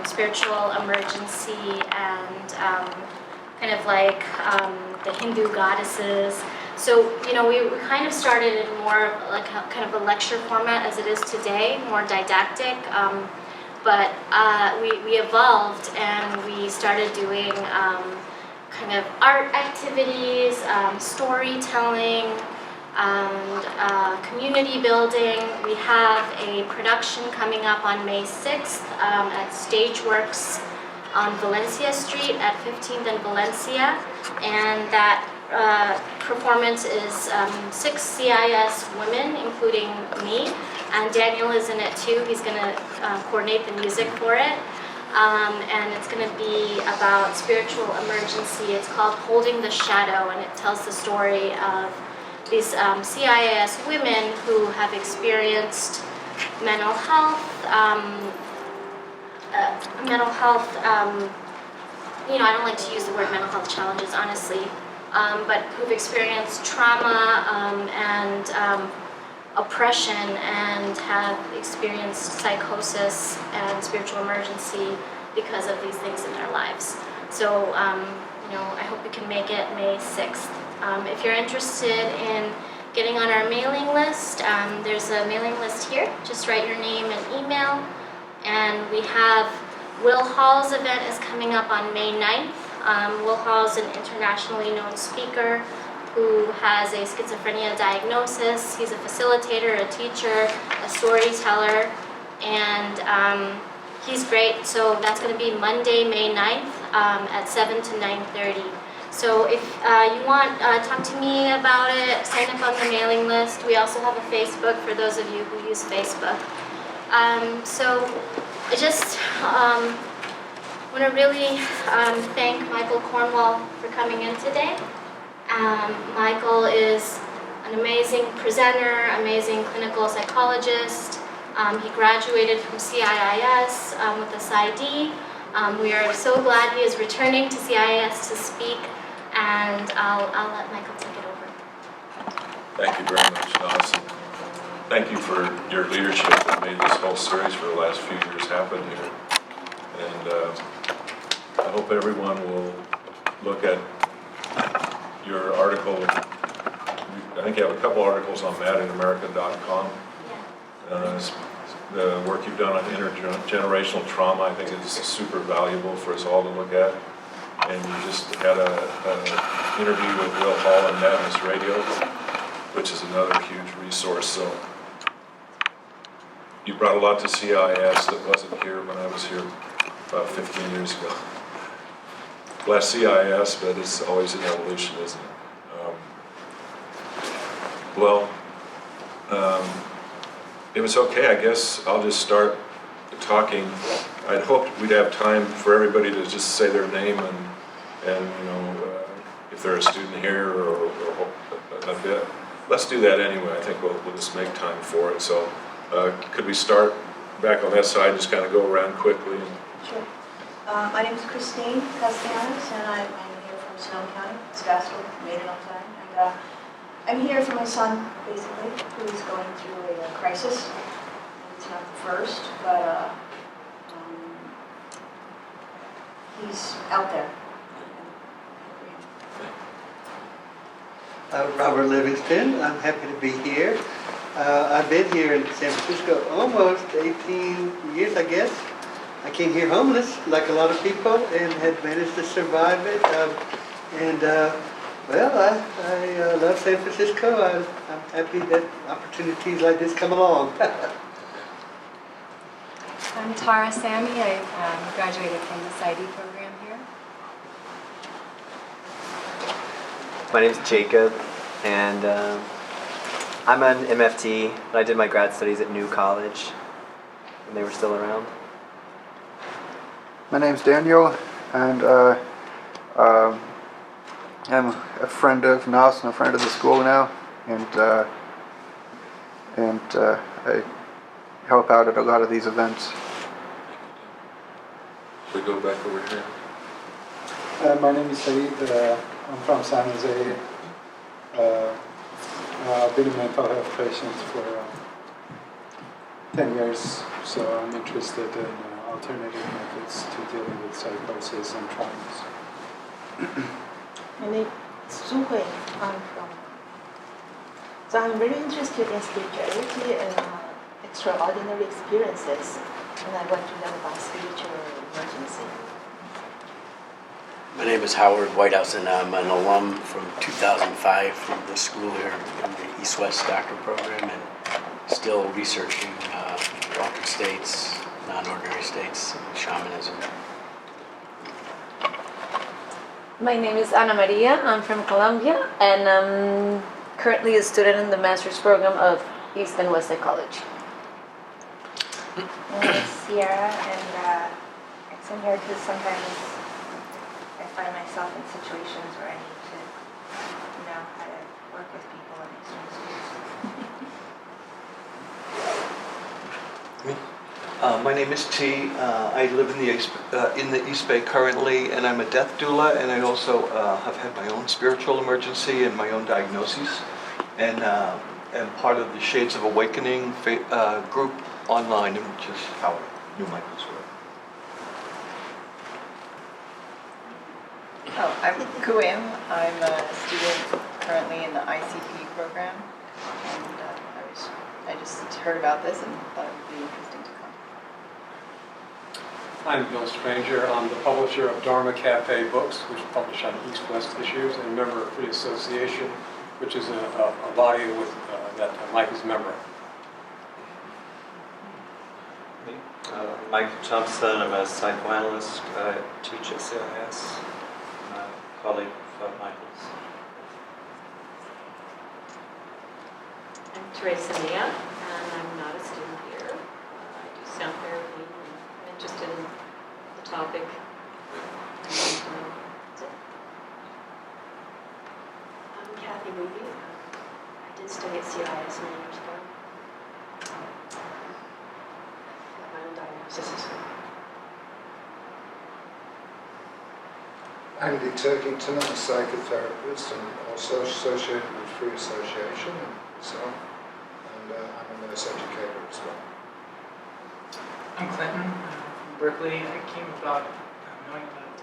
spiritual emergency and kind of like the Hindu goddesses. So, we kind of started in more like kind of a lecture format as it is today, more didactic. But we evolved and we started doing kind of art activities, storytelling, and community building. We have a production coming up on May 6th at Stageworks on Valencia Street at 15th and Valencia, and that performance is 6 CIS women, including me, and Daniel is in it too. He's going to coordinate the music for it, and it's going to be about spiritual emergency. It's called Holding the Shadow, and it tells the story of these CIS women who have experienced mental health, I don't like to use the word mental health challenges, honestly, but who've experienced trauma and oppression and have experienced psychosis and spiritual emergency because of these things in their lives. So, I hope you can make it May 6th. If you're interested in getting on our mailing list, there's a mailing list here. Just write your name and email. And we have Will Hall's event is coming up on May 9th. Will Hall's an internationally known speaker who has a schizophrenia diagnosis. He's a facilitator, a teacher, a storyteller, and he's great. So that's going to be Monday, May 9th at 7 to 9:30. So if you want to talk to me about it, sign up on the mailing list. We also have a Facebook for those of you who use Facebook. So I just want to really thank Michael Cornwall for coming in today. Michael is an amazing presenter, amazing clinical psychologist. He graduated from CIIS with a PhD. We are so glad he is returning to CIIS to speak, and I'll let Michael take it over. Thank you very much, Allison. Thank you for your leadership that made this whole series for the last few years happen here. And I hope everyone will look at your article. I think you have a couple articles on madinamerica.com. The work you've done on intergenerational trauma, I think, is super valuable for us all to look at. And you just had an interview with Will Hall on Madness Radio, which is another huge resource. So you brought a lot to CIS that wasn't here when I was here about 15 years ago. Less CIS, but it's always an evolution, isn't it? If it's okay, I guess I'll just start talking. I'd hoped we'd have time for everybody to just say their name and if they're a student here or a bit. Let's do that anyway. I think we'll just make time for it. So could we start back on that side, just kind of go around quickly? Sure. My name is Christine Castellanos, and I'm here from Sonoma County, Scottsdale, made it on time. And I'm here for my son, basically, who is going through a crisis. It's not the first, but he's out there. Robert Livingston. I'm happy to be here. I've been here in San Francisco almost 18 years, I guess. I came here homeless, like a lot of people, and had managed to survive it. I love San Francisco. I'm happy that opportunities like this come along. I'm Tara Sammy. I graduated from the PhD program here. My name's Jacob, and I'm an MFT. I did my grad studies at New College when they were still around. My name's Daniel, and I'm a friend of Nas and a friend of the school now, and I help out at a lot of these events. We go back over here. My name is Saeed. I'm from San Jose. I've been a mental health patient for 10 years, so I'm interested in alternative methods to dealing with psychosis and traumas. My name is Su Hui. I'm very interested in spirituality and extraordinary experiences, and I want to learn about spiritual emergency. My name is Howard Whitehouse, and I'm an alum from 2005 from the school here in the East-West Doctorate Program, and still researching altered states, non-ordinary states, shamanism. My name is Ana Maria. I'm from Colombia, and I'm currently a student in the master's program of East and West Psychology. My name is Sierra, and I'm here because sometimes I find myself in situations where I need to know how to work with people in extreme situations. My name is T. I live in the East Bay currently, and I'm a death doula, and I also have had my own spiritual emergency and my own diagnoses, and am part of the Shades of Awakening group online, which is how I knew Michael's work. Oh, I'm Kuim. I'm a student currently in the ICP program, and I just heard about this and thought it would be interesting to come. I'm Bill Stranger. I'm the publisher of Dharma Cafe Books, which publish on East-West issues, and a member of Free Association, which is a body with that Mike is a member of. Michael Thompson. I'm a psychoanalyst. I teach at CIS. I'm a colleague of Michael's. I'm Teresa Mia, and I'm not a student here. I do sound therapy, and I'm interested in the topic. That's it. I'm Kathy Ruby. I did study at CIS many years ago. Got my own diagnosis. Andy Turkington, I'm a psychotherapist and also associated with Free Association and myself, and I'm a nurse educator as well. I'm Clinton from Berkeley. I came about knowing about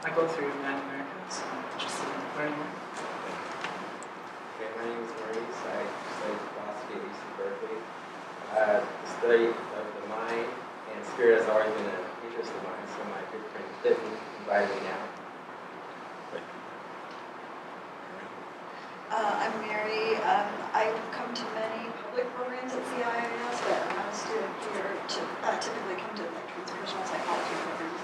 Michael through Latin America, so I'm interested in learning more. Okay, my name is Maurice. I study philosophy at UC Berkeley. The study of the mind and spirit has always been an interest of mine, so my good friend Clinton invited me out. I'm Mary. I come to many public programs at CIIS, but I'm a student here to typically come to like transpersonal psychology programs.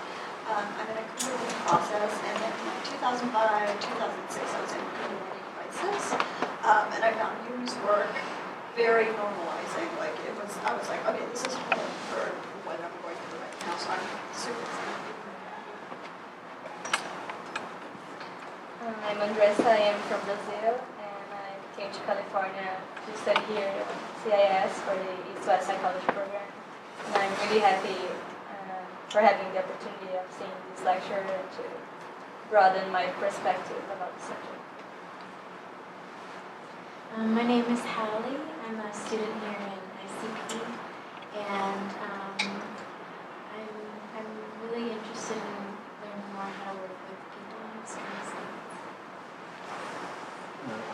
I'm in a Kundalini process, and in 2005, 2006, I was in Kundalini crisis, and I found Jung's work very normalizing. Like I was like, okay, this is home for what I'm going through right now, so I'm super excited. I'm Andressa. I am from Brazil, and I came to California to study here at CIS for the East-West Psychology program. And I'm really happy for having the opportunity of seeing this lecture and to broaden my perspective about the subject. My name is Hallie. I'm a student here in ICP, and I'm really interested in learning more how to work with people in this kind of thing.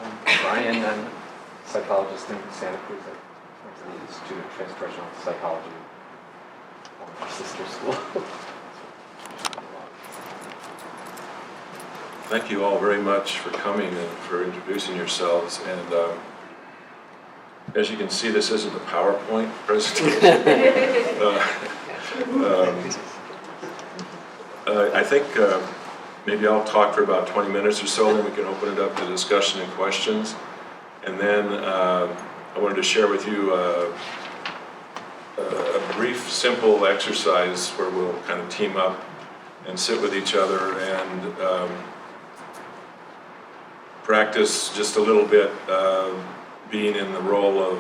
I'm Brian. I'm a psychologist in Santa Cruz at the Institute of Transpersonal Psychology, our sister school. Thank you all very much for coming and for introducing yourselves. And as you can see, this isn't a PowerPoint presentation. I think maybe I'll talk for about 20 minutes or so, then we can open it up to discussion and questions. And then I wanted to share with you a brief, simple exercise where we'll kind of team up and sit with each other and practice just a little bit being in the role of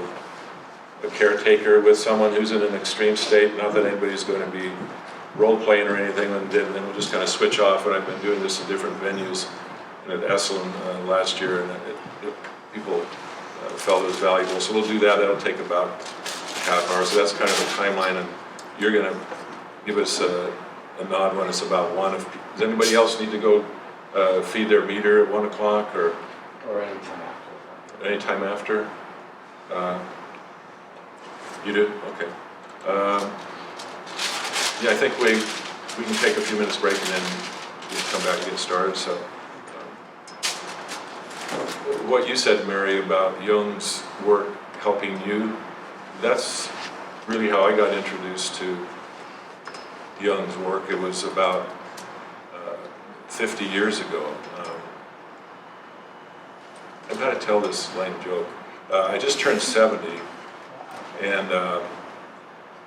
a caretaker with someone who's in an extreme state. Not that anybody's going to be role-playing or anything, and then we'll just kind of switch off. And I've been doing this in different venues and at Esalen last year, and people felt it was valuable. So we'll do that. That'll take about a half hour. So that's kind of the timeline, and you're going to give us a nod when it's about 1. Does anybody else need to go feed their meter at 1 o'clock or anytime after? Anytime after? You do? Okay. Yeah, I think we can take a few minutes break and then we can come back and get started. So, what you said, Mary, about Jung's work helping you, that's really how I got introduced to Jung's work. It was about 50 years ago. I've got to tell this lame joke. I just turned 70, and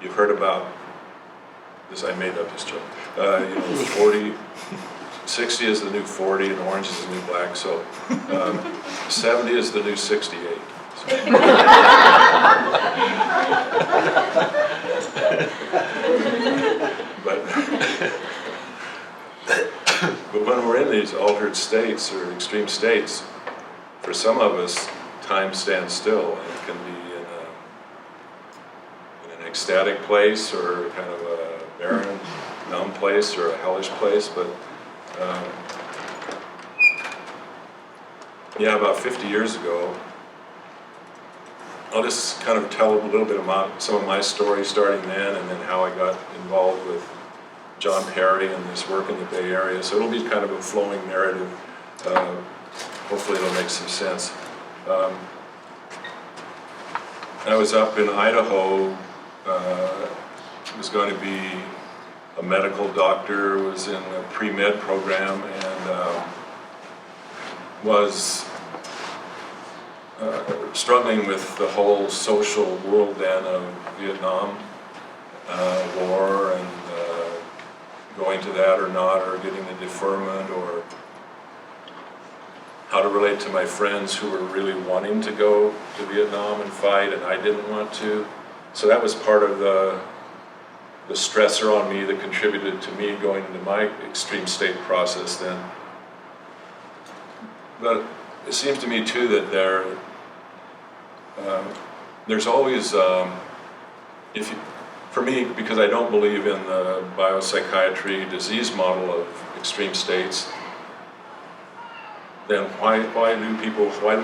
you've heard about this. I made up this joke. 60 is the new 40, and orange is the new black. So 70 is the new 68. But when we're in these altered states or extreme states, for some of us, time stands still, and it can be in an ecstatic place or kind of a barren, numb place or a hellish place. But yeah, about 50 years ago, I'll just kind of tell a little bit about some of my story starting then, and then how I got involved with John Perry and this work in the Bay Area. So it'll be kind of a flowing narrative. Hopefully it'll make some sense. I was up in Idaho, was going to be a medical doctor, was in a pre-med program, and was struggling with the whole social world then of Vietnam War, and going to that or not, or getting the deferment, or how to relate to my friends who were really wanting to go to Vietnam and fight, and I didn't want to. So that was part of the stressor on me that contributed to me going into my extreme state process then. But it seems to me too that there's always, for me, because I don't believe in the biopsychiatry disease model of extreme states, then why do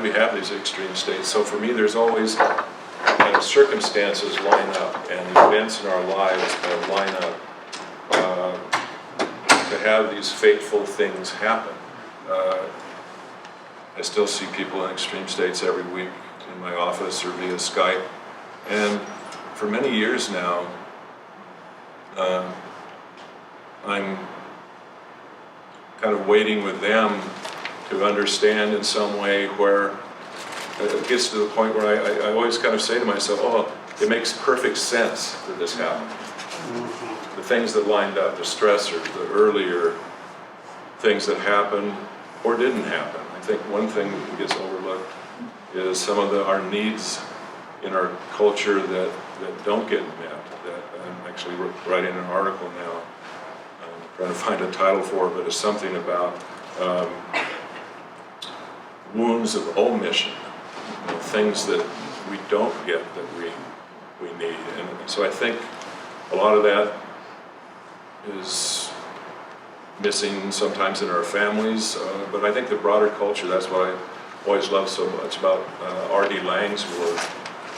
we have these extreme states? So for me, there's always kind of circumstances line up, and events in our lives kind of line up to have these fateful things happen. I still see people in extreme states every week in my office or via Skype, and for many years now, I'm kind of waiting with them to understand in some way where it gets to the point where I always kind of say to myself, oh, it makes perfect sense that this happened. The things that lined up, the stressors, the earlier things that happened or didn't happen. I think one thing that gets overlooked is some of our needs in our culture that don't get met, that I'm actually writing an article now, I'm trying to find a title for it, but it's something about wounds of omission, things that we don't get that we need. And so I think a lot of that is missing sometimes in our families, but I think the broader culture, that's what I always love so much about R.D. Laing's work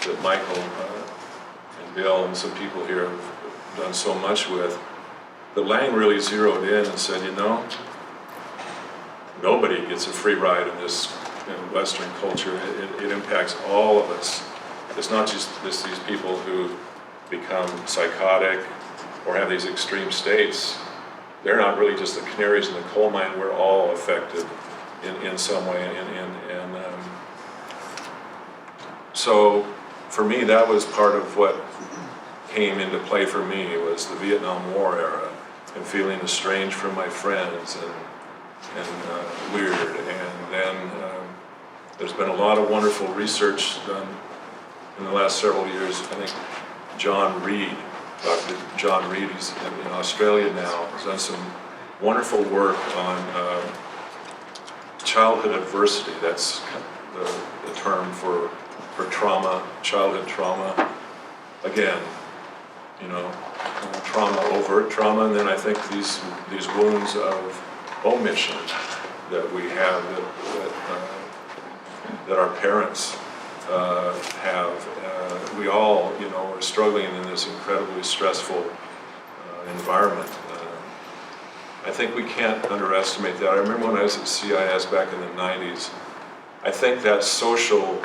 that Michael and Bill and some people here have done so much with. But Laing really zeroed in and said, nobody gets a free ride in this Western culture. It impacts all of us. It's not just these people who become psychotic or have these extreme states. They're not really just the canaries in the coal mine. We're all affected in some way. So for me, that was part of what came into play for me, was the Vietnam War era and feeling estranged from my friends and weird. And then there's been a lot of wonderful research done in the last several years. I think John Reed, Dr. John Reed, he's in Australia now, has done some wonderful work on childhood adversity. That's the term for trauma, childhood trauma. Again, trauma, overt trauma, and then I think these wounds of omission that we have, that our parents have. We all, are struggling in this incredibly stressful environment. I think we can't underestimate that. I remember when I was at CIS back in the 90s, I think that social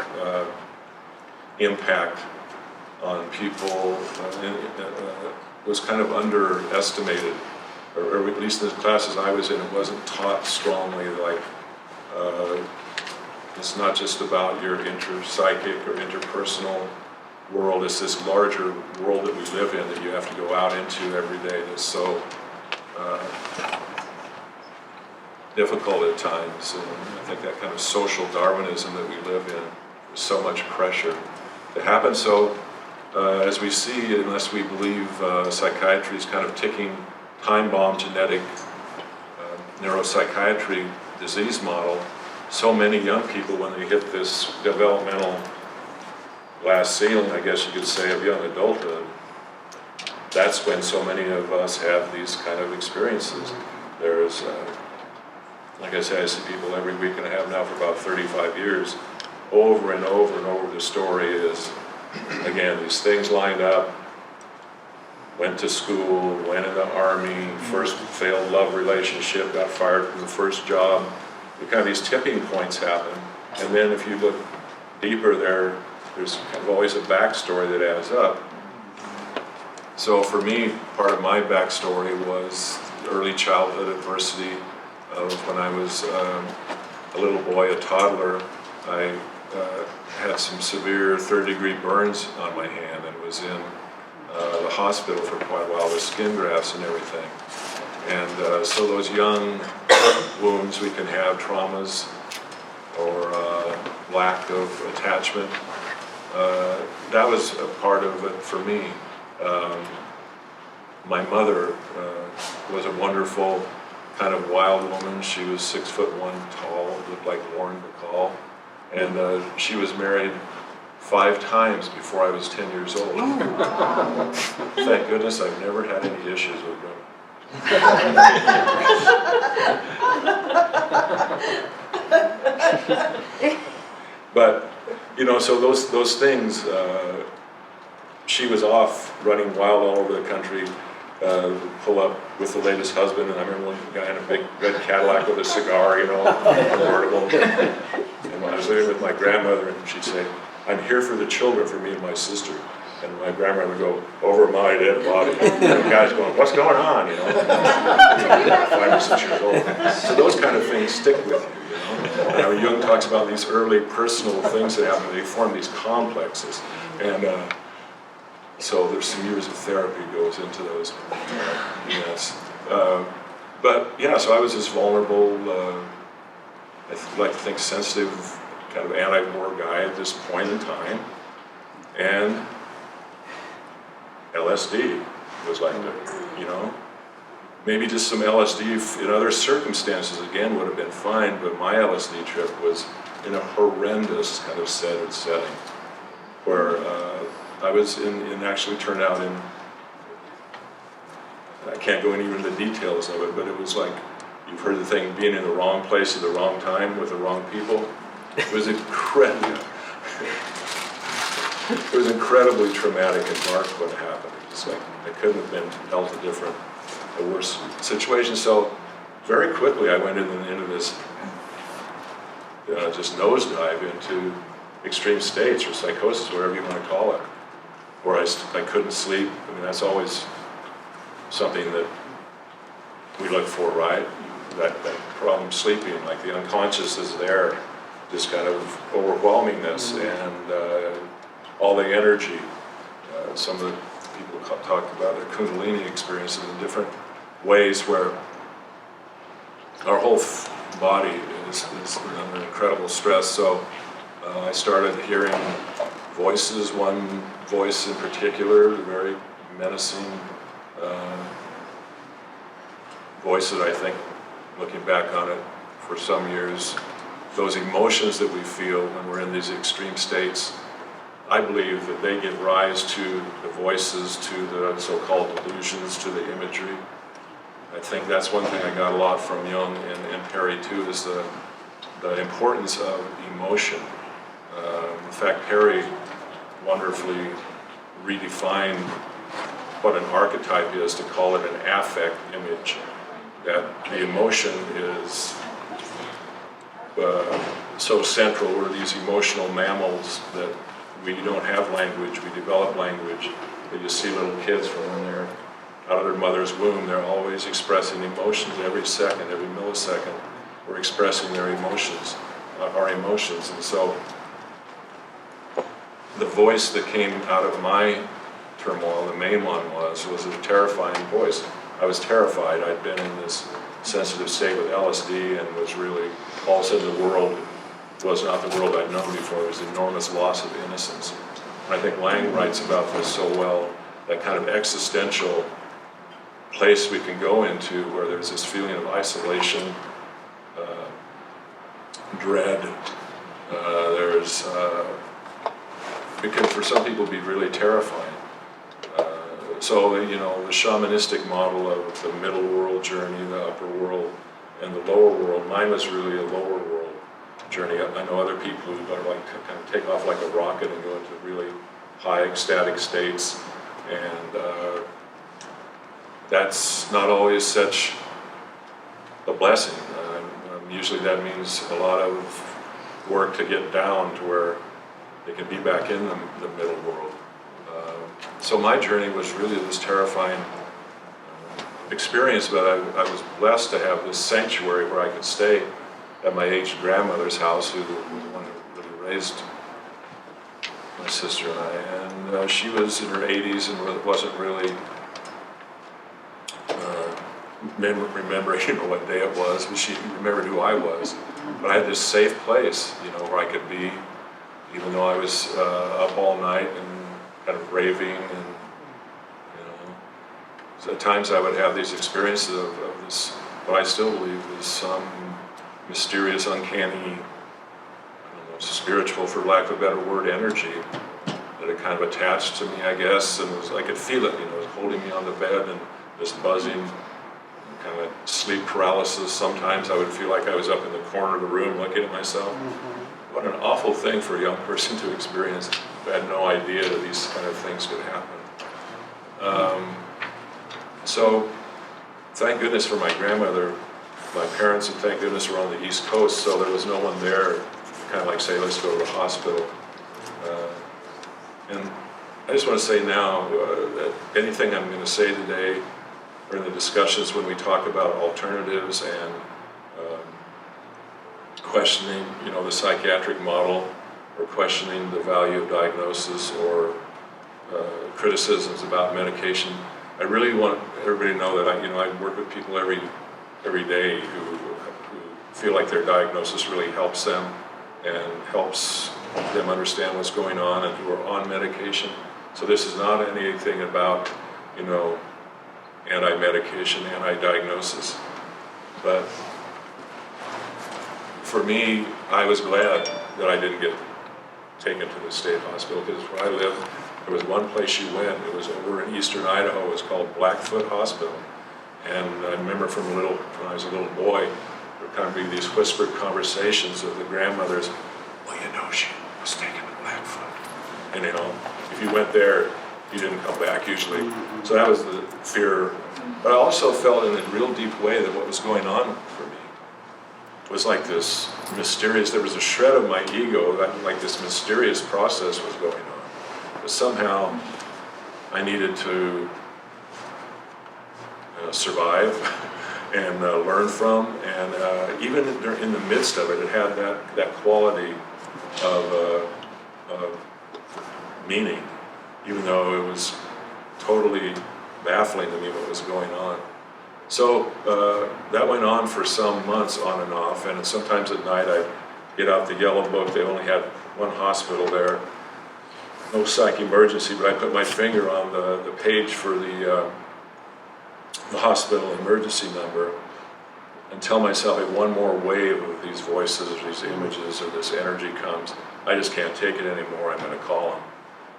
impact on people was kind of underestimated, or at least in the classes I was in, it wasn't taught strongly, like it's not just about your interpsychic or interpersonal world, it's this larger world that we live in that you have to go out into every day that's so difficult at times. And I think that kind of social Darwinism that we live in, there's so much pressure to happen. So as we see, unless we believe psychiatry is kind of ticking time bomb genetic neuropsychiatry disease model, so many young people, when they hit this developmental glass ceiling, I guess you could say, of young adulthood, that's when so many of us have these kind of experiences. There's, like I say, I see people every week and a half now for about 35 years. Over and over and over, the story is, again, these things lined up, went to school, went in the army, first failed love relationship, got fired from the first job. Kind of these tipping points happen. And then if you look deeper there's kind of always a backstory that adds up. So for me, part of my backstory was early childhood adversity of when I was a little boy, a toddler. I had some severe third-degree burns on my hand and was in the hospital for quite a while with skin grafts and everything. And so those young wounds, we can have traumas or lack of attachment. That was a part of it for me. My mother was a wonderful kind of wild woman. She was 6'1" tall, looked like Lauren Bacall. And she was married 5 times before I was 10 years old. Thank goodness I've never had any issues with women. But, so those things, she was off running wild all over the country, pull up with the latest husband, and I remember one guy in a big red Cadillac with a cigar, convertible. And when I was living with my grandmother, and she'd say, "I'm here for the children, for me and my sister." And my grandmother would go, "Over my dead body." And the guy's going, "What's going on?" 5 or 6 years old. So those kind of things stick with you, Jung talks about these early personal things that happen. They form these complexes. And so there's some years of therapy goes into those. Yes. But yeah, so I was this vulnerable, I like to think sensitive, kind of anti-war guy at this point in time. And LSD was like that, Maybe just some LSD in other circumstances, again, would have been fine, but my LSD trip was in a horrendous kind of setting, where I was actually turned out in, I can't go into the details of it, but it was like, you've heard the thing, being in the wrong place at the wrong time with the wrong people. It was incredibly traumatic and dark when it happened. It's like, I couldn't have been dealt a worse situation. So very quickly I went into this just nosedive into extreme states or psychosis, whatever you want to call it, where I couldn't sleep. I mean, that's always something that we look for, right? That problem sleeping, like the unconscious is there, just kind of overwhelmingness and all the energy. Some of the people talk about their Kundalini experiences in different ways where our whole body is under incredible stress. So I started hearing voices, one voice in particular, a very menacing voice that I think, looking back on it for some years, those emotions that we feel when we're in these extreme states, I believe that they give rise to the voices, to the so-called delusions, to the imagery. I think that's one thing I got a lot from Jung and Perry too, is the importance of emotion. In fact, Perry wonderfully redefined what an archetype is to call it an affect image, that the emotion is so central. We're these emotional mammals that we don't have language, we develop language. But you see little kids from when they're out of their mother's womb, they're always expressing emotions every second, every millisecond. We're expressing their emotions, our emotions. And so the voice that came out of my turmoil, the main one was a terrifying voice. I was terrified. I'd been in this sensitive state with LSD and was really, all of a sudden the world was not the world I'd known before. There was enormous loss of innocence. And I think Lang writes about this so well, that kind of existential place we can go into where there's this feeling of isolation, dread. It can, for some people, be really terrifying. So, you know, the shamanistic model of the middle world journey, the upper world, and the lower world, mine was really a lower world journey. I know other people who are like kind of take off like a rocket and go into really high ecstatic states, and that's not always such a blessing. Usually that means a lot of work to get down to where they can be back in the middle world. So my journey was really this terrifying experience, but I was blessed to have this sanctuary where I could stay at my aged grandmother's house, who was the one who really raised my sister and I. And she was in her 80s and wasn't really remembering, you know, what day it was, but she remembered who I was. But I had this safe place, you know, where I could be, even though I was up all night and kind of raving, and you know, so at times I would have these experiences of this, what I still believe is some mysterious, uncanny, I don't know, spiritual, for lack of a better word, energy that had kind of attached to me, I guess, and I could feel it, you know, it was holding me on the bed and just buzzing, kind of sleep paralysis. Sometimes I would feel like I was up in the corner of the room looking at myself. What an awful thing for a young person to experience. I had no idea that these kind of things could happen. So, thank goodness for my grandmother. My parents, and thank goodness, were on the East Coast, so there was no one there to kind of like say, let's go to the hospital. And I just want to say now that anything I'm going to say today, or in the discussions when we talk about alternatives and questioning, you know, the psychiatric model, or questioning the value of diagnosis, or criticisms about medication, I really want everybody to know that I work with people every day who feel like their diagnosis really helps them and helps them understand what's going on, and who are on medication. So this is not anything about, you know, anti-medication, anti-diagnosis. But for me, I was glad that I didn't get taken to the state hospital, because where I lived, there was one place you went. It was over in eastern Idaho. It was called Blackfoot Hospital. And I remember when I was a little boy, there would kind of be these whispered conversations of the grandmothers. Well, you know, she was taken to Blackfoot. And you know, if you went there, you didn't come back usually. So that was the fear. But I also felt in a real deep way that what was going on for me was like this mysterious, there was a shred of my ego, that like this mysterious process was going on. But somehow I needed to survive and learn from, and even in the midst of it, it had that quality of meaning, even though it was totally baffling to me what was going on. So that went on for some months, on and off, and sometimes at night I'd get out the yellow book. They only had one hospital there, no psych emergency, but I put my finger on the page for the hospital emergency number and tell myself, if one more wave of these voices, or these images, or this energy comes, I just can't take it anymore, I'm going to call them.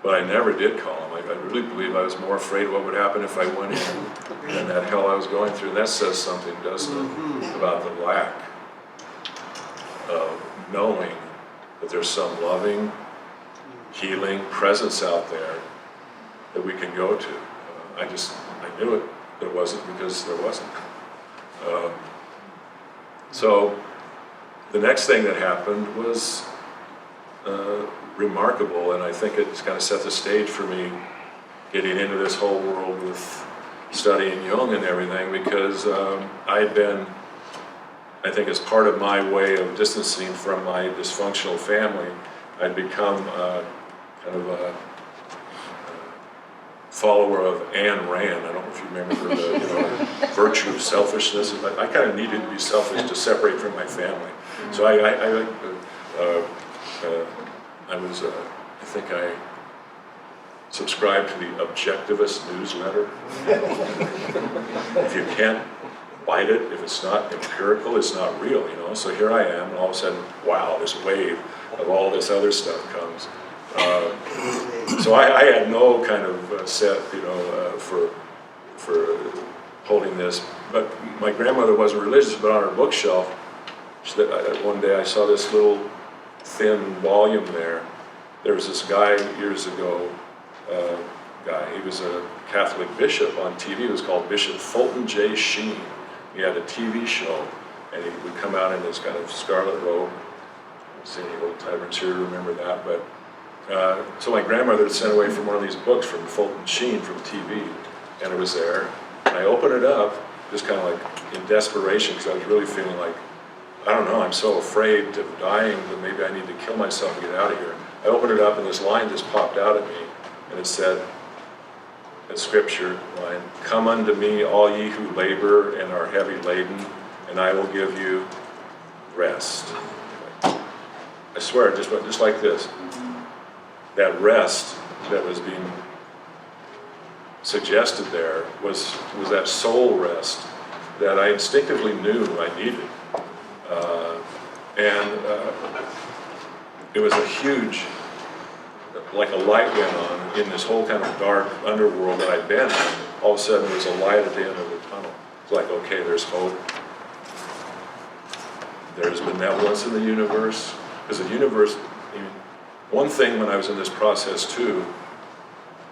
but I never did call him. I really believe I was more afraid what would happen if I went in and that hell I was going through. And that says something, doesn't it, about the lack of knowing that there's some loving, healing presence out there that we can go to. I knew it. There wasn't because there wasn't. So the next thing that happened was remarkable, and I think it's kind of set the stage for me getting into this whole world with studying Jung and everything, because I'd been, I think as part of my way of distancing from my dysfunctional family, I'd become kind of a follower of Ayn Rand. I don't know if you remember the virtue of selfishness. I kind of needed to be selfish to separate from my family. So I think I subscribed to the Objectivist newsletter. If you can't bite it, if it's not empirical, it's not real, So here I am, and all of a sudden, wow, this wave of all this other stuff comes. So I had no kind of set, for holding this. But my grandmother wasn't religious, but on her bookshelf, one day I saw this little thin volume there. There was this guy years ago, he was a Catholic bishop on TV. It was called Bishop Fulton J. Sheen. He had a TV show, and he would come out in his kind of scarlet robe. I don't see any old timers here to remember that, but so my grandmother had sent away from one of these books from Fulton Sheen from TV, and it was there. And I opened it up, just kind of like in desperation, because I was really feeling like, I don't know, I'm so afraid of dying that maybe I need to kill myself and get out of here. I opened it up, and this line just popped out at me, and it said, a scripture line, "Come unto me, all ye who labor and are heavy laden, and I will give you rest." I swear, it just went just like this. That rest that was being suggested there was that soul rest that I instinctively knew I needed. It was a huge, like a light went on in this whole kind of dark underworld that I'd been in. All of a sudden there was a light at the end of the tunnel. It's like, okay, there's hope. There's benevolence in the universe. Because the universe, one thing when I was in this process too,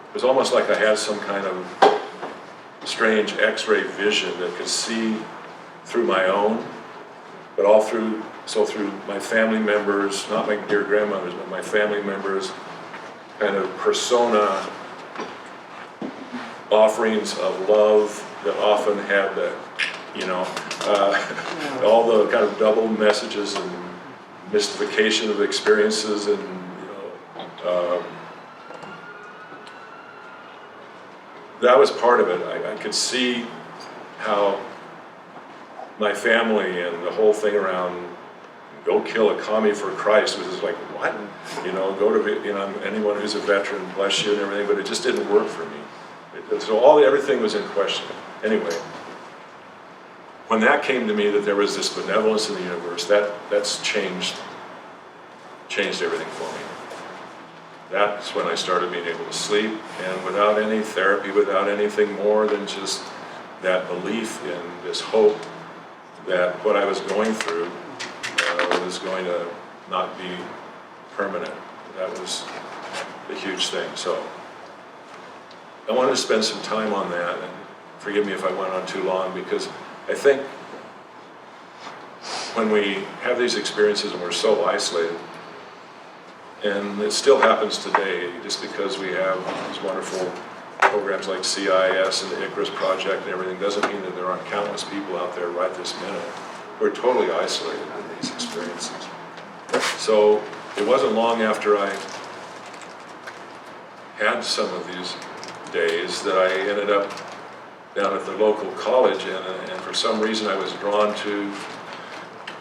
it was almost like I had some kind of strange X-ray vision that could see through my own, but through my family members, not my dear grandmothers, but my family members, kind of persona offerings of love that often had the, all the kind of double messages and mystification of experiences, and that was part of it. I could see how my family and the whole thing around go kill a commie for Christ was just like, what? Go to, anyone who's a veteran, bless you and everything, but it just didn't work for me. So everything was in question. Anyway, when that came to me, that there was this benevolence in the universe, that's changed everything for me. That's when I started being able to sleep, and without any therapy, without anything more than just that belief in this hope that what I was going through was going to not be permanent. That was a huge thing. So I wanted to spend some time on that, and forgive me if I went on too long, because I think when we have these experiences and we're so isolated, and it still happens today, just because we have these wonderful programs like CIS and the Icarus Project and everything, doesn't mean that there aren't countless people out there right this minute who are totally isolated in these experiences. So it wasn't long after I had some of these days that I ended up down at the local college, and for some reason I was drawn to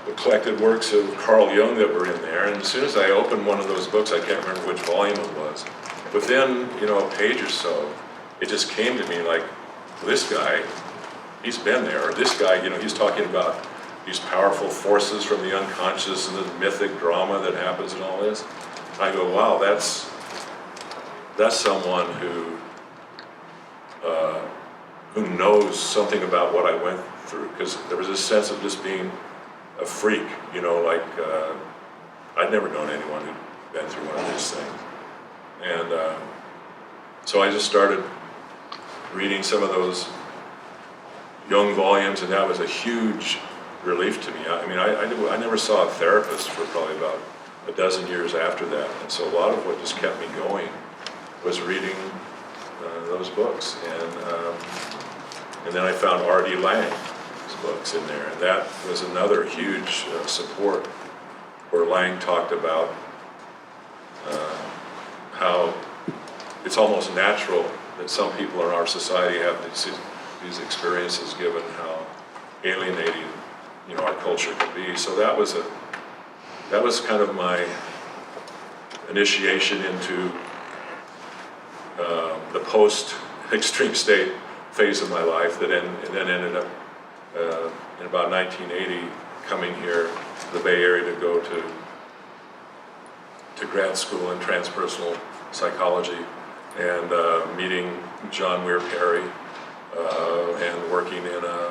the collected works of Carl Jung that were in there, and as soon as I opened one of those books, I can't remember which volume it was, within a page or so, it just came to me like, this guy, he's been there, or this guy, he's talking about these powerful forces from the unconscious and the mythic drama that happens and all this. I go, wow, that's someone who knows something about what I went through, because there was a sense of just being a freak, you know, like I'd never known anyone who'd been through one of these things. And so I just started reading some of those Jung volumes, and that was a huge relief to me. I mean, I never saw a therapist for probably about a dozen years after that, and so a lot of what just kept me going was reading those books. And then I found R.D. Lang's books in there, and that was another huge support, where Lang talked about how it's almost natural that some people in our society have these experiences, given how alienating, you know, our culture can be. So that was kind of my initiation into the post-extreme state phase of my life that then ended up in about 1980 coming here to the Bay Area to go to grad school in transpersonal psychology, and meeting John Weir Perry, and working in a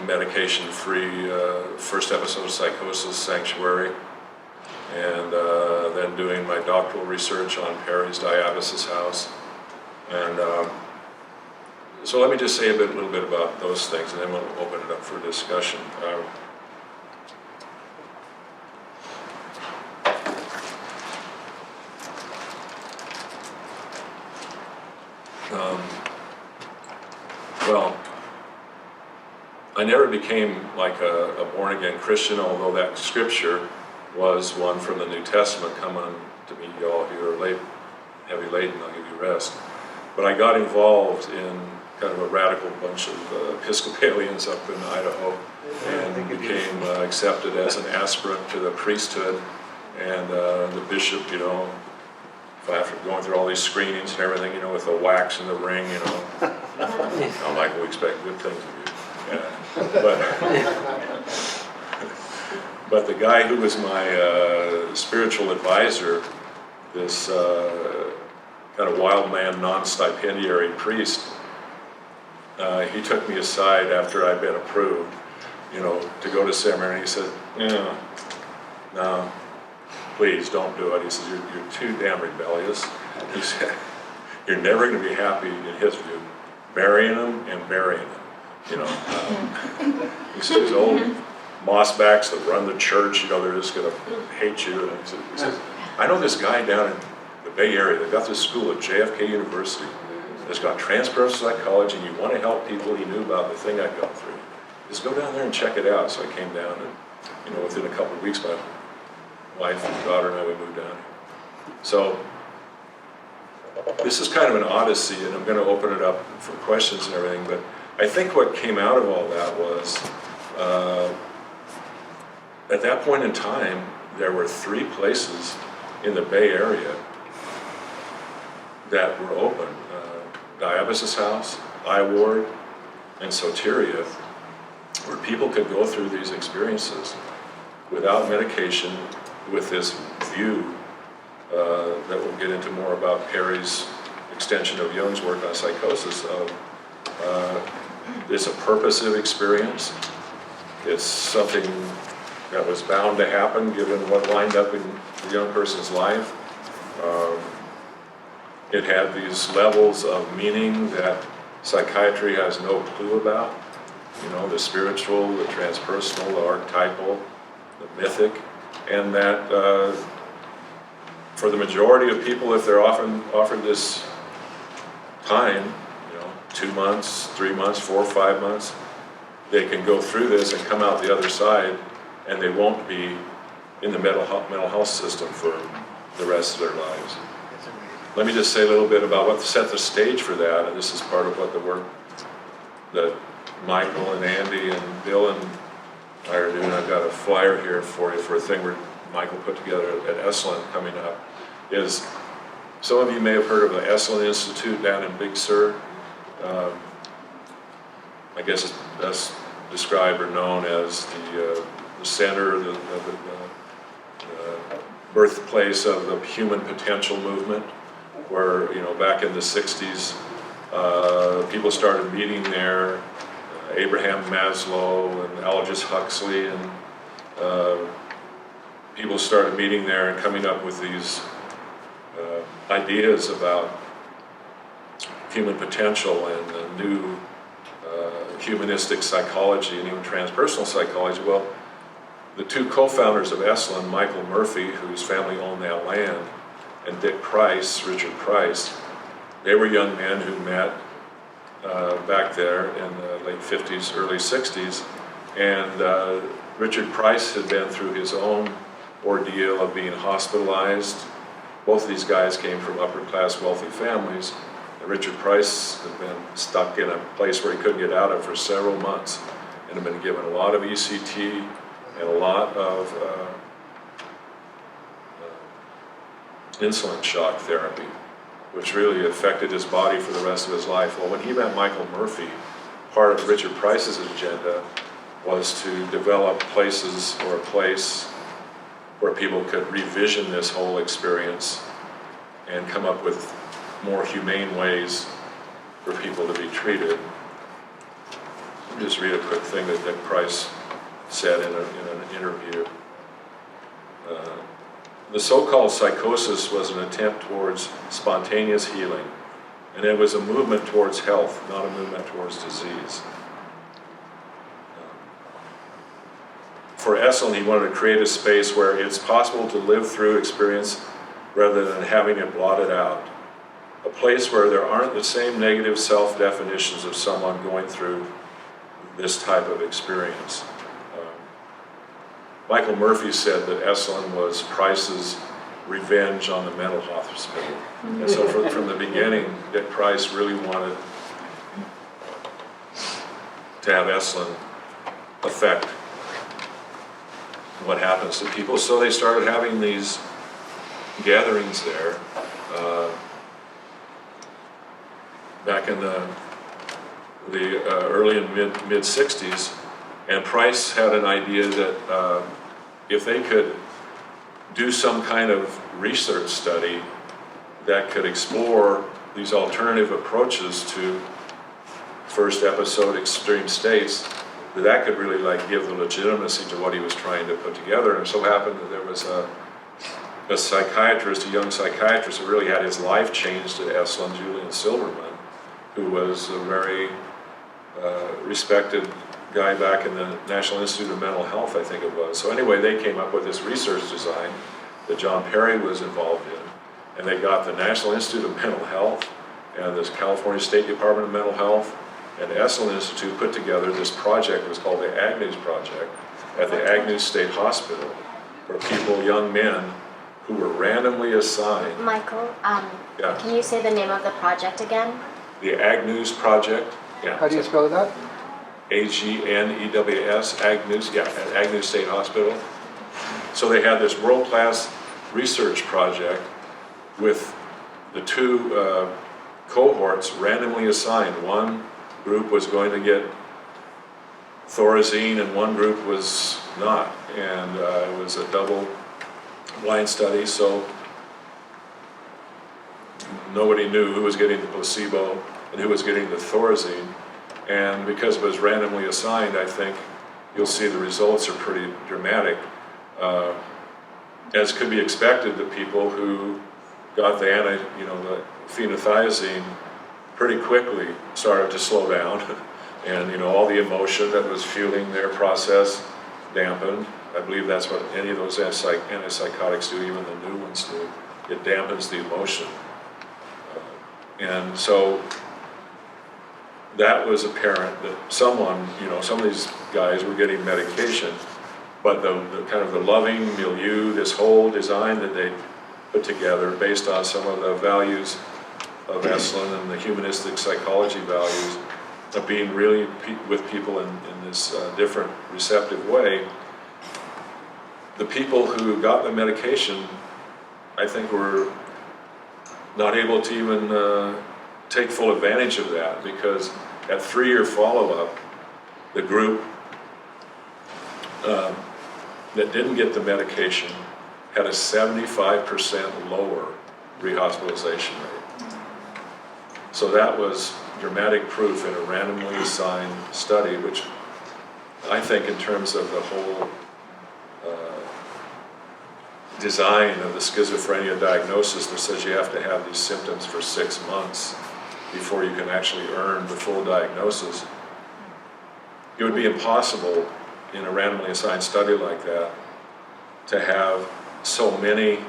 medication-free first episode of psychosis sanctuary, and then doing my doctoral research on Perry's diabasis house. And so let me just say a little bit about those things, and then we'll open it up for discussion. Well, I never became like a born-again Christian, although that scripture was one from the New Testament, "Come unto me, all who are heavy laden, I'll give you rest." But I got involved in kind of a radical bunch of Episcopalians up in Idaho, and became accepted as an aspirant to the priesthood. And the bishop, you know, after going through all these screenings and everything, you know, with the wax and the ring, you know, Michael, we expect good things of you. Yeah. But the guy who was my spiritual advisor, this kind of wild man, non-stipendiary priest, he took me aside after I'd been approved, you know, to go to seminary. He said, no, please don't do it. He says, you're too damn rebellious. He said, you're never going to be happy, in his view, marrying them and burying them. You know, he said, these old mossbacks that run the church, you know, they're just going to hate you. And he says, I know this guy down in the Bay Area that got this school at JFK University that's got transpersonal psychology, and you want to help people. He knew about the thing I'd gone through. Just go down there and check it out. So I came down, and, you know, within a couple of weeks, my wife and daughter and I, we moved down here. So this is kind of an odyssey, and I'm going to open it up for questions and everything, but I think what came out of all that was, at that point in time, there were 3 places in the Bay Area that were open. Diabasis House, I-Ward, and Soteria, where people could go through these experiences without medication, with this view that we'll get into more about Perry's extension of Jung's work on psychosis of it's a purposive experience. It's something that was bound to happen given what lined up in the young person's life. It had these levels of meaning that psychiatry has no clue about. You know, the spiritual, the transpersonal, the archetypal, the mythic, and that for the majority of people, if they're often offered this time, you know, 2 months, 3 months, 4 or 5 months, they can go through this and come out the other side, and they won't be in the mental health system for the rest of their lives. Let me just say a little bit about what set the stage for that, and this is part of what the work that Michael and Andy and Bill and I are doing. I've got a flyer here for you for a thing where Michael put together at Esalen coming up. Is some of you may have heard of the Esalen Institute down in Big Sur. I guess it's best described or known as the center, the birthplace of the human potential movement, where, you know, back in the 60s, people started meeting there, Abraham Maslow and Aldous Huxley, and people started meeting there and coming up with these ideas about human potential and the new humanistic psychology and even transpersonal psychology. Well, the two co-founders of Esalen, Michael Murphy, whose family owned that land, and Dick Price, Richard Price, they were young men who met back there in the late 50s, early 60s, and Richard Price had been through his own ordeal of being hospitalized. Both of these guys came from upper-class wealthy families, and Richard Price had been stuck in a place where he couldn't get out of for several months, and had been given a lot of ECT and a lot of insulin shock therapy, which really affected his body for the rest of his life. Well, when he met Michael Murphy, part of Richard Price's agenda was to develop places or a place where people could revision this whole experience and come up with more humane ways for people to be treated. I'll just read a quick thing that Dick Price said in an interview. The so-called psychosis was an attempt towards spontaneous healing, and it was a movement towards health, not a movement towards disease. For Esalen, he wanted to create a space where it's possible to live through experience rather than having it blotted out. A place where there aren't the same negative self-definitions of someone going through this type of experience. Michael Murphy said that Esalen was Price's revenge on the mental hospital. And so from the beginning, Dick Price really wanted to have Esalen affect what happens to people. So they started having these gatherings there back in the early and mid 60s. And Price had an idea that if they could do some kind of research study that could explore these alternative approaches to first episode extreme states, that could really like give the legitimacy to what he was trying to put together. And so happened that there was a psychiatrist, a young psychiatrist, who really had his life changed at Esalen, Julian Silverman, who was a very respected guy back in the National Institute of Mental Health, I think it was. So anyway, they came up with this research design that John Perry was involved in, and they got the National Institute of Mental Health and the California State Department of Mental Health and the Esalen Institute put together this project. It was called the Agnews Project at the Agnews State Hospital, where people, young men, who were randomly assigned. Michael, Yeah. can you say the name of the project again? The Agnews Project. Yeah. How do you spell that? Agnews, Agnews, yeah, at Agnews State Hospital. So they had this world-class research project with the two cohorts randomly assigned. One group was going to get Thorazine and one group was not. And it was a double-blind study, so nobody knew who was getting the placebo and who was getting the Thorazine. And because it was randomly assigned, I think you'll see the results are pretty dramatic. As could be expected, the people who got the the phenothiazine pretty quickly started to slow down, and all the emotion that was fueling their process dampened. I believe that's what any of those antipsychotics do, even the new ones do. It dampens the emotion, and so that was apparent that someone, some of these guys were getting medication, but the kind of the loving milieu, this whole design that they put together based on some of the values of Esalen and the humanistic psychology values of being really with people in this different receptive way, the people who got the medication, I think, were not able to even take full advantage of that, because at 3-year follow-up, the group that didn't get the medication had a 75% lower rehospitalization rate. So that was dramatic proof in a randomly assigned study, which I think in terms of the whole design of the schizophrenia diagnosis that says you have to have these symptoms for 6 months before you can actually earn the full diagnosis. It would be impossible in a randomly assigned study like that to have so many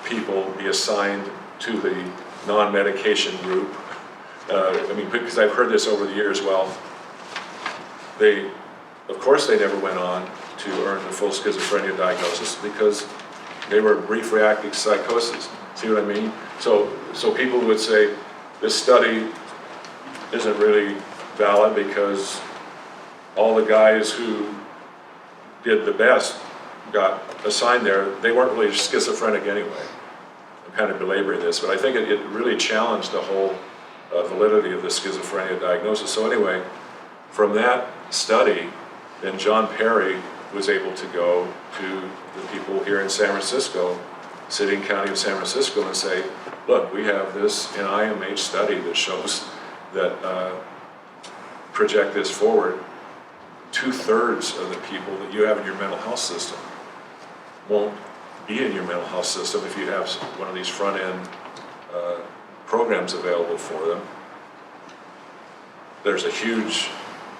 people be assigned to the non-medication group. I mean, because I've heard this over the years, well, of course they never went on to earn the full schizophrenia diagnosis because they were brief reactive psychosis. See what I mean? So people would say, this study isn't really valid because all the guys who did the best got assigned there, they weren't really schizophrenic anyway. I'm kind of belaboring this, but I think it really challenged the whole validity of the schizophrenia diagnosis. So anyway, from that study, then John Perry was able to go to the people here in San Francisco, city and county of San Francisco, and say, look, we have this NIMH study that shows that project this forward. 2/3 of the people that you have in your mental health system won't be in your mental health system if you have one of these front-end programs available for them. There's a huge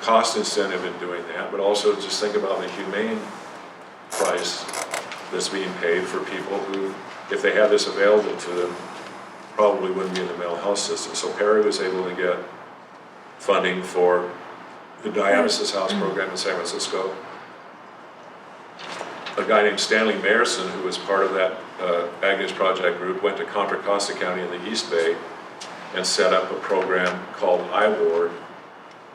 cost incentive in doing that, but also just think about the humane price that's being paid for people who, if they had this available to them, probably wouldn't be in the mental health system. So Perry was able to get funding for the dialysis house program in San Francisco. A guy named Stanley Mayerson, who was part of that Agnes Project group, went to Contra Costa County in the East Bay and set up a program called iWard,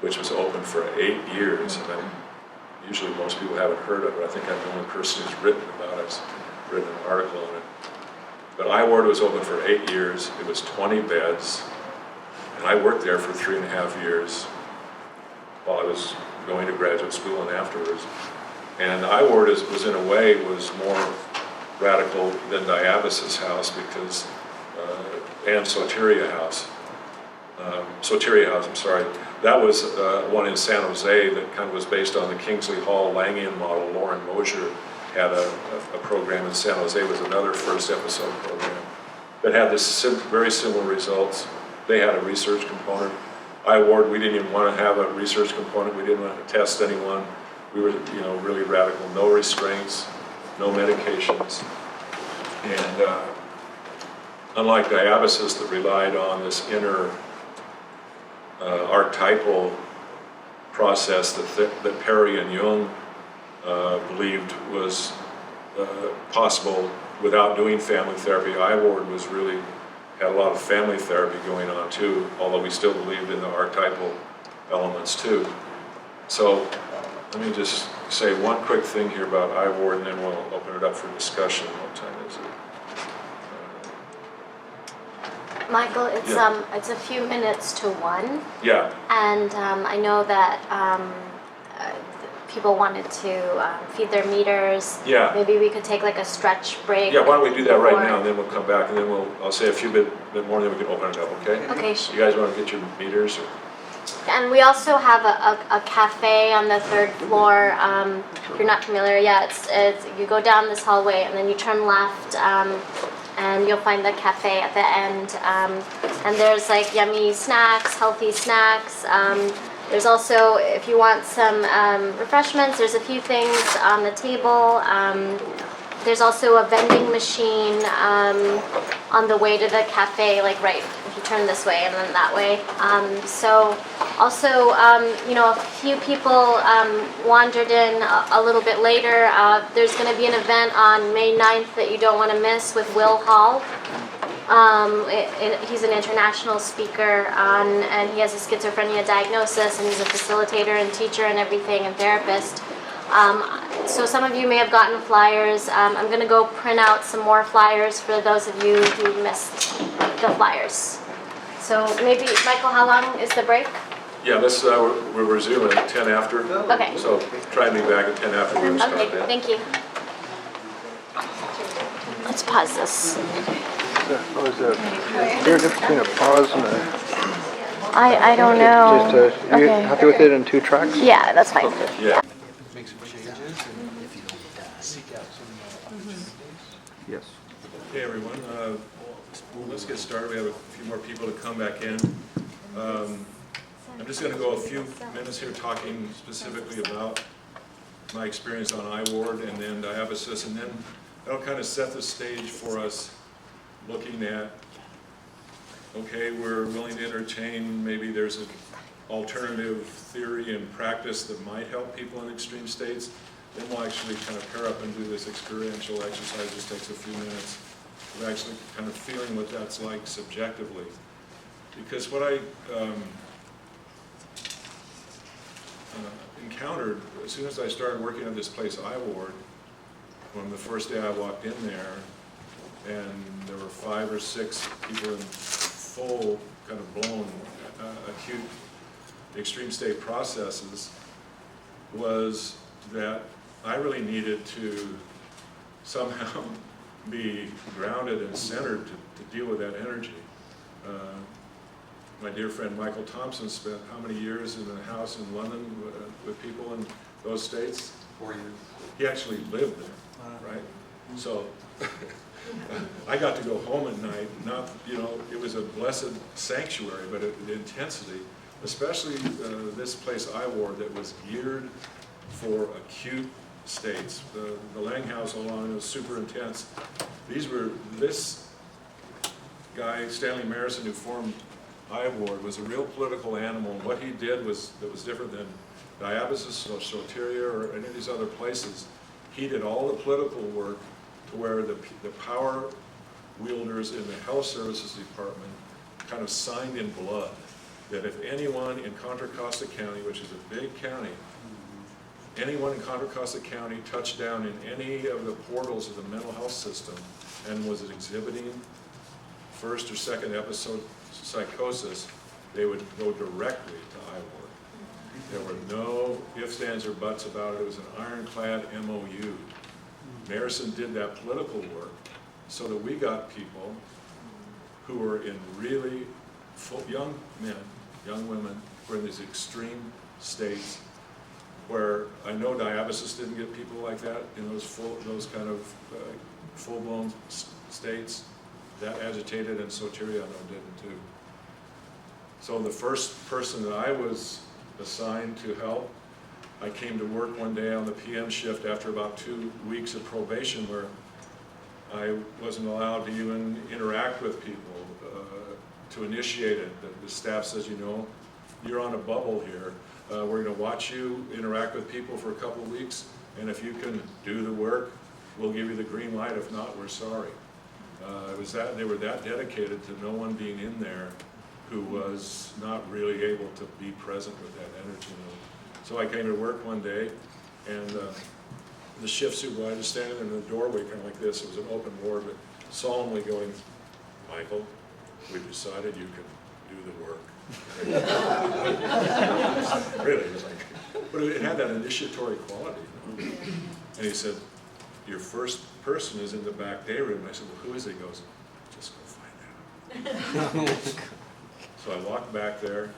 which was open for 8 years. And usually most people haven't heard of it. I think I'm the only person who's written about it, written an article on it. But iWard was open for 8 years. It was 20 beds. And I worked there for 3.5 years while I was going to graduate school and afterwards. And iWard was in a way was more radical than Diabasis House because, and Soteria House. Soteria House, I'm sorry. That was one in San Jose that kind of was based on the Kingsley Hall Langian model. Lauren Mosier had a program in San Jose. It was another first episode program that had this very similar results. They had a research component. iWard, we didn't even want to have a research component. We didn't want to test anyone. We were, really radical. No restraints, no medications, and unlike Diabasis that relied on this inner archetypal process that Perry and Jung believed was possible without doing family therapy. iWard was really had a lot of family therapy going on too, although we still believed in the archetypal elements too. So let me just say one quick thing here about iWard, and then we'll open it up for discussion. What time is it? Michael, it's Yeah. it's a few minutes to 1. Yeah. And I know that people wanted to feed their meters. Yeah. Maybe we could take like a stretch break. Yeah, why don't we do that right before- now, and then we'll come back, and then I'll say a few bit more, and then we can open it up, okay? Okay, sure. You guys want to get your meters? Or? And we also have a cafe on the 3rd floor. If you're not familiar yet, it's you go down this hallway and then you turn left, and you'll find the cafe at the end. And there's like yummy snacks, healthy snacks. There's also, if you want some refreshments, there's a few things on the table. There's also a vending machine on the way to the cafe, like right, if you turn this way and then that way. So also, a few people wandered in a little bit later. There's going to be an event on May 9th that you don't want to miss with Will Hall. He's an international speaker and he has a schizophrenia diagnosis, and he's a facilitator and teacher and everything and therapist. So some of you may have gotten flyers. I'm going to go print out some more flyers for those of you who missed the flyers. So maybe, Michael, how long is the break? Yeah, we're resuming at 10 after. Okay. So try and be back at 10 after. We're gonna start Okay, that. thank you. Let's pause this. Oh, is there a difference between a pause and a... I don't know. Just you happy with it in 2 tracks? Yeah, that's fine. Yeah. Make some changes, and if you don't seek out some opportunities. Yes. Hey everyone, let's get started. We have a few more people to come back in. I'm just going to go a few minutes here talking specifically about my experience on iWard and then diabasis, and then that'll kind of set the stage for us looking at, okay, we're willing to entertain, maybe there's an alternative theory and practice that might help people in extreme states. Then we'll actually kind of pair up and do this experiential exercise. It just takes a few minutes of actually kind of feeling what that's like subjectively. Because what I encountered as soon as I started working at this place, iWard, from the first day I walked in there, and there were 5 or 6 people in full, kind of blown, acute extreme state processes, was that I really needed to somehow be grounded and centered to deal with that energy. My dear friend Michael Thompson spent how many years in a house in London with people in those states? 4 years. He actually lived there, right? So I got to go home at night, not, you know, it was a blessed sanctuary, but the intensity, especially this place iWard that was geared for acute states. The Langhouse along was super intense. This guy, Stanley Marison, who formed iWard, was a real political animal. And what he did that was different than diabasis or soteria or any of these other places. He did all the political work to where the power wielders in the health services department kind of signed in blood that if anyone in Contra Costa County, which is a big county, anyone in Contra Costa County touched down in any of the portals of the mental health system and was exhibiting first or second episode psychosis, they would go directly to iWard. There were no ifs, ands, or buts about it. It was an ironclad MOU. Marison did that political work so that we got people who were in really young men, young women, who were in these extreme states where I know diabasis didn't get people like that in those kind of full-blown states. That agitated, and soteria I know didn't too. So the first person that I was assigned to help, I came to work one day on the PM shift after about 2 weeks of probation where I wasn't allowed to even interact with people to initiate it. The staff says, you know, you're on a bubble here. We're going to watch you interact with people for a couple of weeks, and if you can do the work, we'll give you the green light. If not, we're sorry. They were that dedicated to no one being in there who was not really able to be present with that energy. So I came to work one day, and the shift supervisor standing in the doorway kind of like this. It was an open ward, but solemnly going, Michael, we've decided you can do the work. Really, it was like, but it had that initiatory quality. You know? And he said, your first person is in the back day room. And I said, well, who is it? He goes, just go find out. So I walked back there,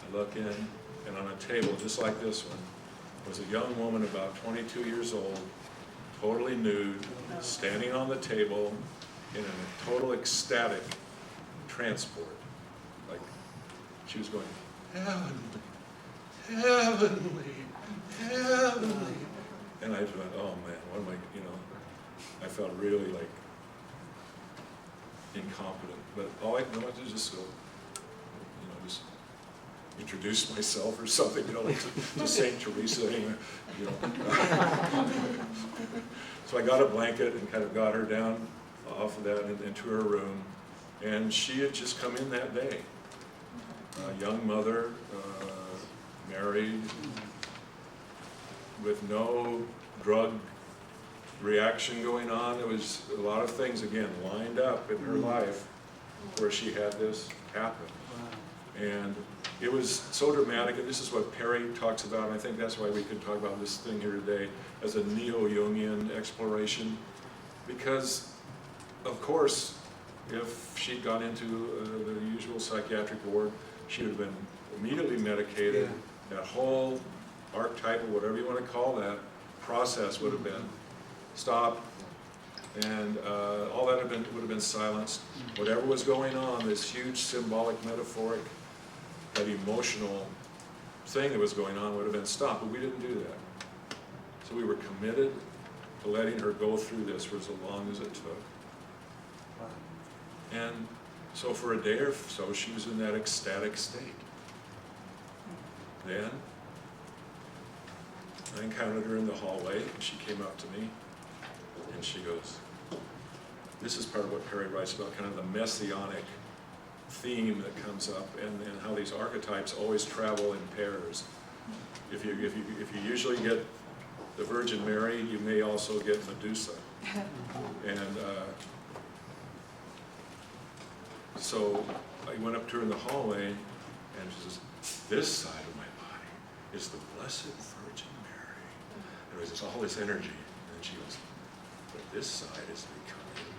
I look in, and on a table just like this one was a young woman about 22 years old, totally nude, standing on the table in a total ecstatic transport. Like she was going, heavenly, heavenly, heavenly. And I thought, oh man, what am I, you know, I felt really like incompetent. But all I know to do is just go, you know, just introduce myself or something, you know, like to St. Teresa, you know. So I got a blanket and kind of got her down off of that and into her room. And she had just come in that day. A young mother, married, with no drug reaction going on. There was a lot of things, again, lined up in her life where she had this happen. And it was so dramatic, and this is what Perry talks about, and I think that's why we could talk about this thing here today as a Neo-Jungian exploration. Because, of course, if she'd gone into the usual psychiatric ward, she'd have been immediately medicated. That whole archetypal, whatever you want to call that, process would have been stopped, and all that would have been silenced. Whatever was going on, this huge symbolic, metaphoric, that emotional thing that was going on would have been stopped, but we didn't do that. So we were committed to letting her go through this for as long as it took. And so for a day or so, she was in that ecstatic state. Then I encountered her in the hallway, and she came up to me, and she goes, this is part of what Perry writes about, kind of the messianic theme that comes up, and how these archetypes always travel in pairs. If you usually get the Virgin Mary, you may also get Medusa. And so I went up to her in the hallway, and she says, this side of my body is the Blessed Virgin Mary. And there's all this energy. And she goes, but this side is becoming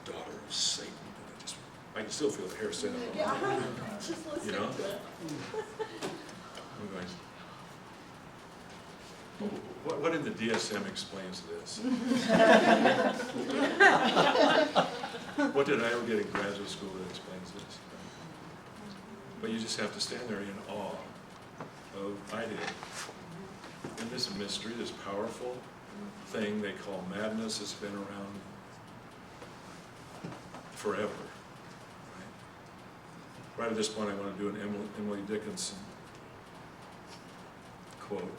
the daughter of Satan. And I can still feel the hair standing up. Yeah, just listening You know? to it. I'm going, what in the DSM explains this? What did I ever get in graduate school that explains this? But you just have to stand there in awe of I did. And this mystery, this powerful thing they call madness, has been around forever. Right at this point, I want to do an Emily Dickinson quote.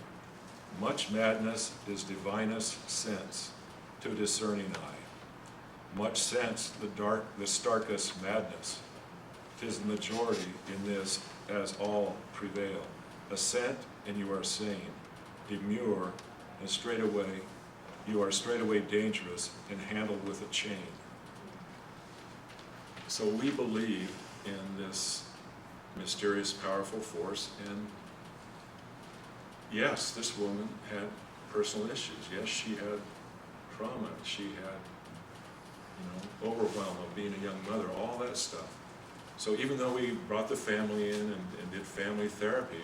Much madness is divinest sense to a discerning eye. Much sense the starkest madness. 'Tis the majority in this as all prevail. Assent and you are sane. Demur and straightway you are straightway dangerous and handled with a chain. So we believe in this mysterious, powerful force, and yes, this woman had personal issues. Yes, she had trauma. She had, overwhelm of being a young mother, all that stuff. So even though we brought the family in and did family therapy,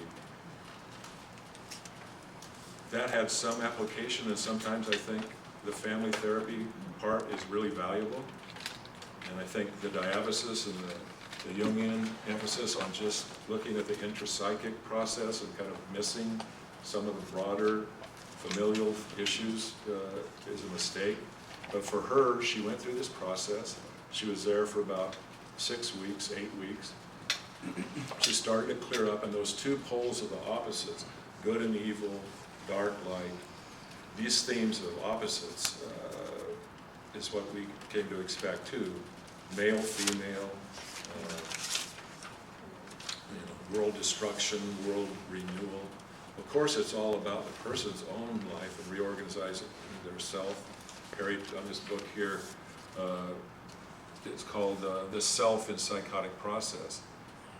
that had some application, and sometimes I think the family therapy part is really valuable. And I think the diathesis and the Jungian emphasis on just looking at the intrapsychic process and kind of missing some of the broader familial issues is a mistake. But for her, she went through this process. She was there for about 6 weeks, 8 weeks. She started to clear up, and those two poles of the opposites, good and evil, dark, light, these themes of opposites is what we came to expect too. Male, female, world destruction, world renewal. Of course, it's all about the person's own life and reorganizing their self. Perry, on this book here, it's called The Self in Psychotic Process,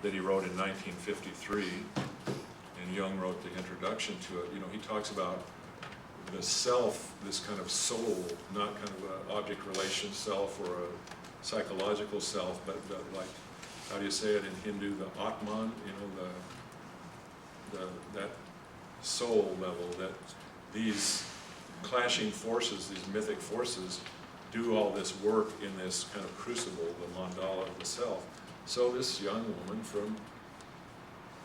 that he wrote in 1953, and Jung wrote the introduction to it. He talks about the self, this kind of soul, not kind of an object relation self or a psychological self, but like, how do you say it in Hindu, the Atman, that soul level, that these clashing forces, these mythic forces, do all this work in this kind of crucible, the mandala of the self. So this young woman from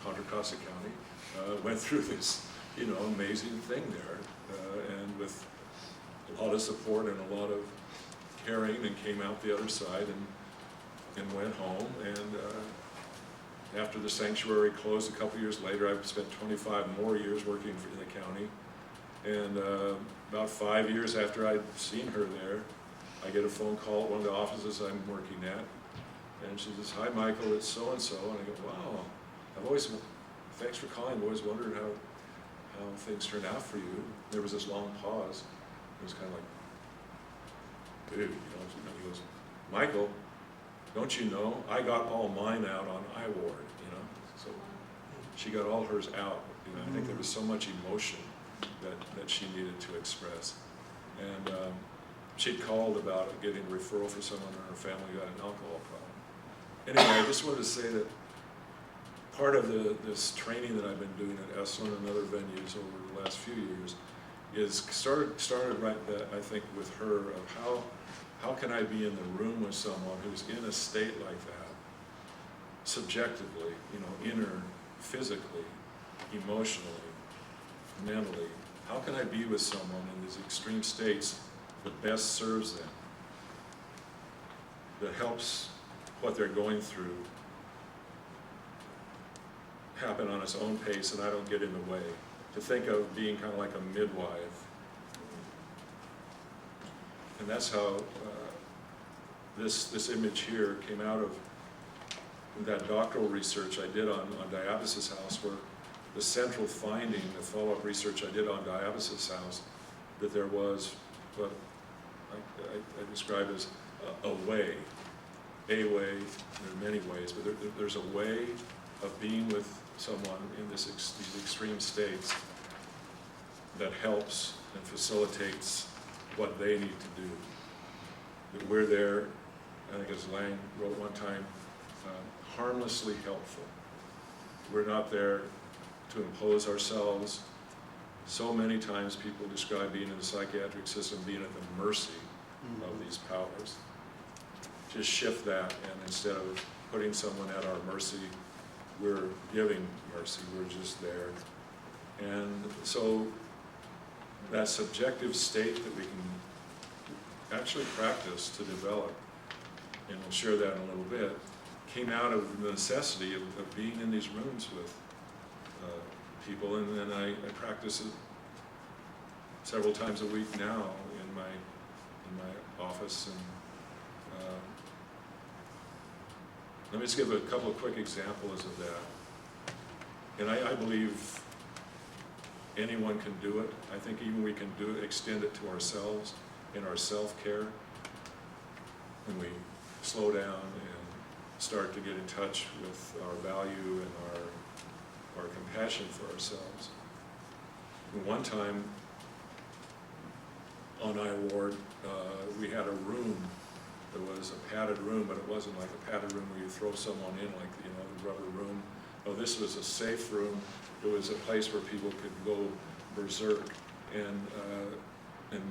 Contra Costa County went through this, amazing thing there, and with a lot of support and a lot of caring, and came out the other side and went home. And after the sanctuary closed a couple years later, I spent 25 more years working in the county. And about 5 years after I'd seen her there, I get a phone call at one of the offices I'm working at. And she says, "Hi, Michael, it's so-and-so." And I go, "Wow, thanks for calling. I've always wondered how things turned out for you." There was this long pause. It was kind of like, dude, he goes, "Michael, don't you know, I got all mine out on I-Ward, So she got all hers out. I think there was so much emotion that she needed to express. And she'd called about getting a referral for someone in her family who had an alcohol problem. Anyway, I just wanted to say that part of this training that I've been doing at Esalen and other venues over the last few years is started right, I think, with her of how can I be in the room with someone who's in a state like that, subjectively, inner, physically, emotionally, mentally. How can I be with someone in these extreme states that best serves them, that helps what they're going through happen on its own pace and I don't get in the way. To think of being kind of like a midwife. And that's how this image here came out of that doctoral research I did on Diabasis House, where the central finding, the follow-up research I did on Diabasis House, that there was what I describe as a way, there are many ways, but there's a way of being with someone in these extreme states that helps and facilitates what they need to do. That we're there, I think as Lang wrote one time, harmlessly helpful. We're not there to impose ourselves. So many times people describe being in the psychiatric system being at the mercy of these powers. Just shift that, and instead of putting someone at our mercy, we're giving mercy, we're just there. And so that subjective state that we can actually practice to develop, and we'll share that in a little bit, came out of the necessity of being in these rooms with people, and then I practice it several times a week now in my office. And let me just give a couple of quick examples of that. And I believe anyone can do it. I think even we can do it, extend it to ourselves in our self-care when we slow down and start to get in touch with our value and our compassion for ourselves. And one time on I ward, we had a room. There was a padded room, but it wasn't like a padded room where you throw someone in, like the rubber room. No, this was a safe room. It was a place where people could go berserk, and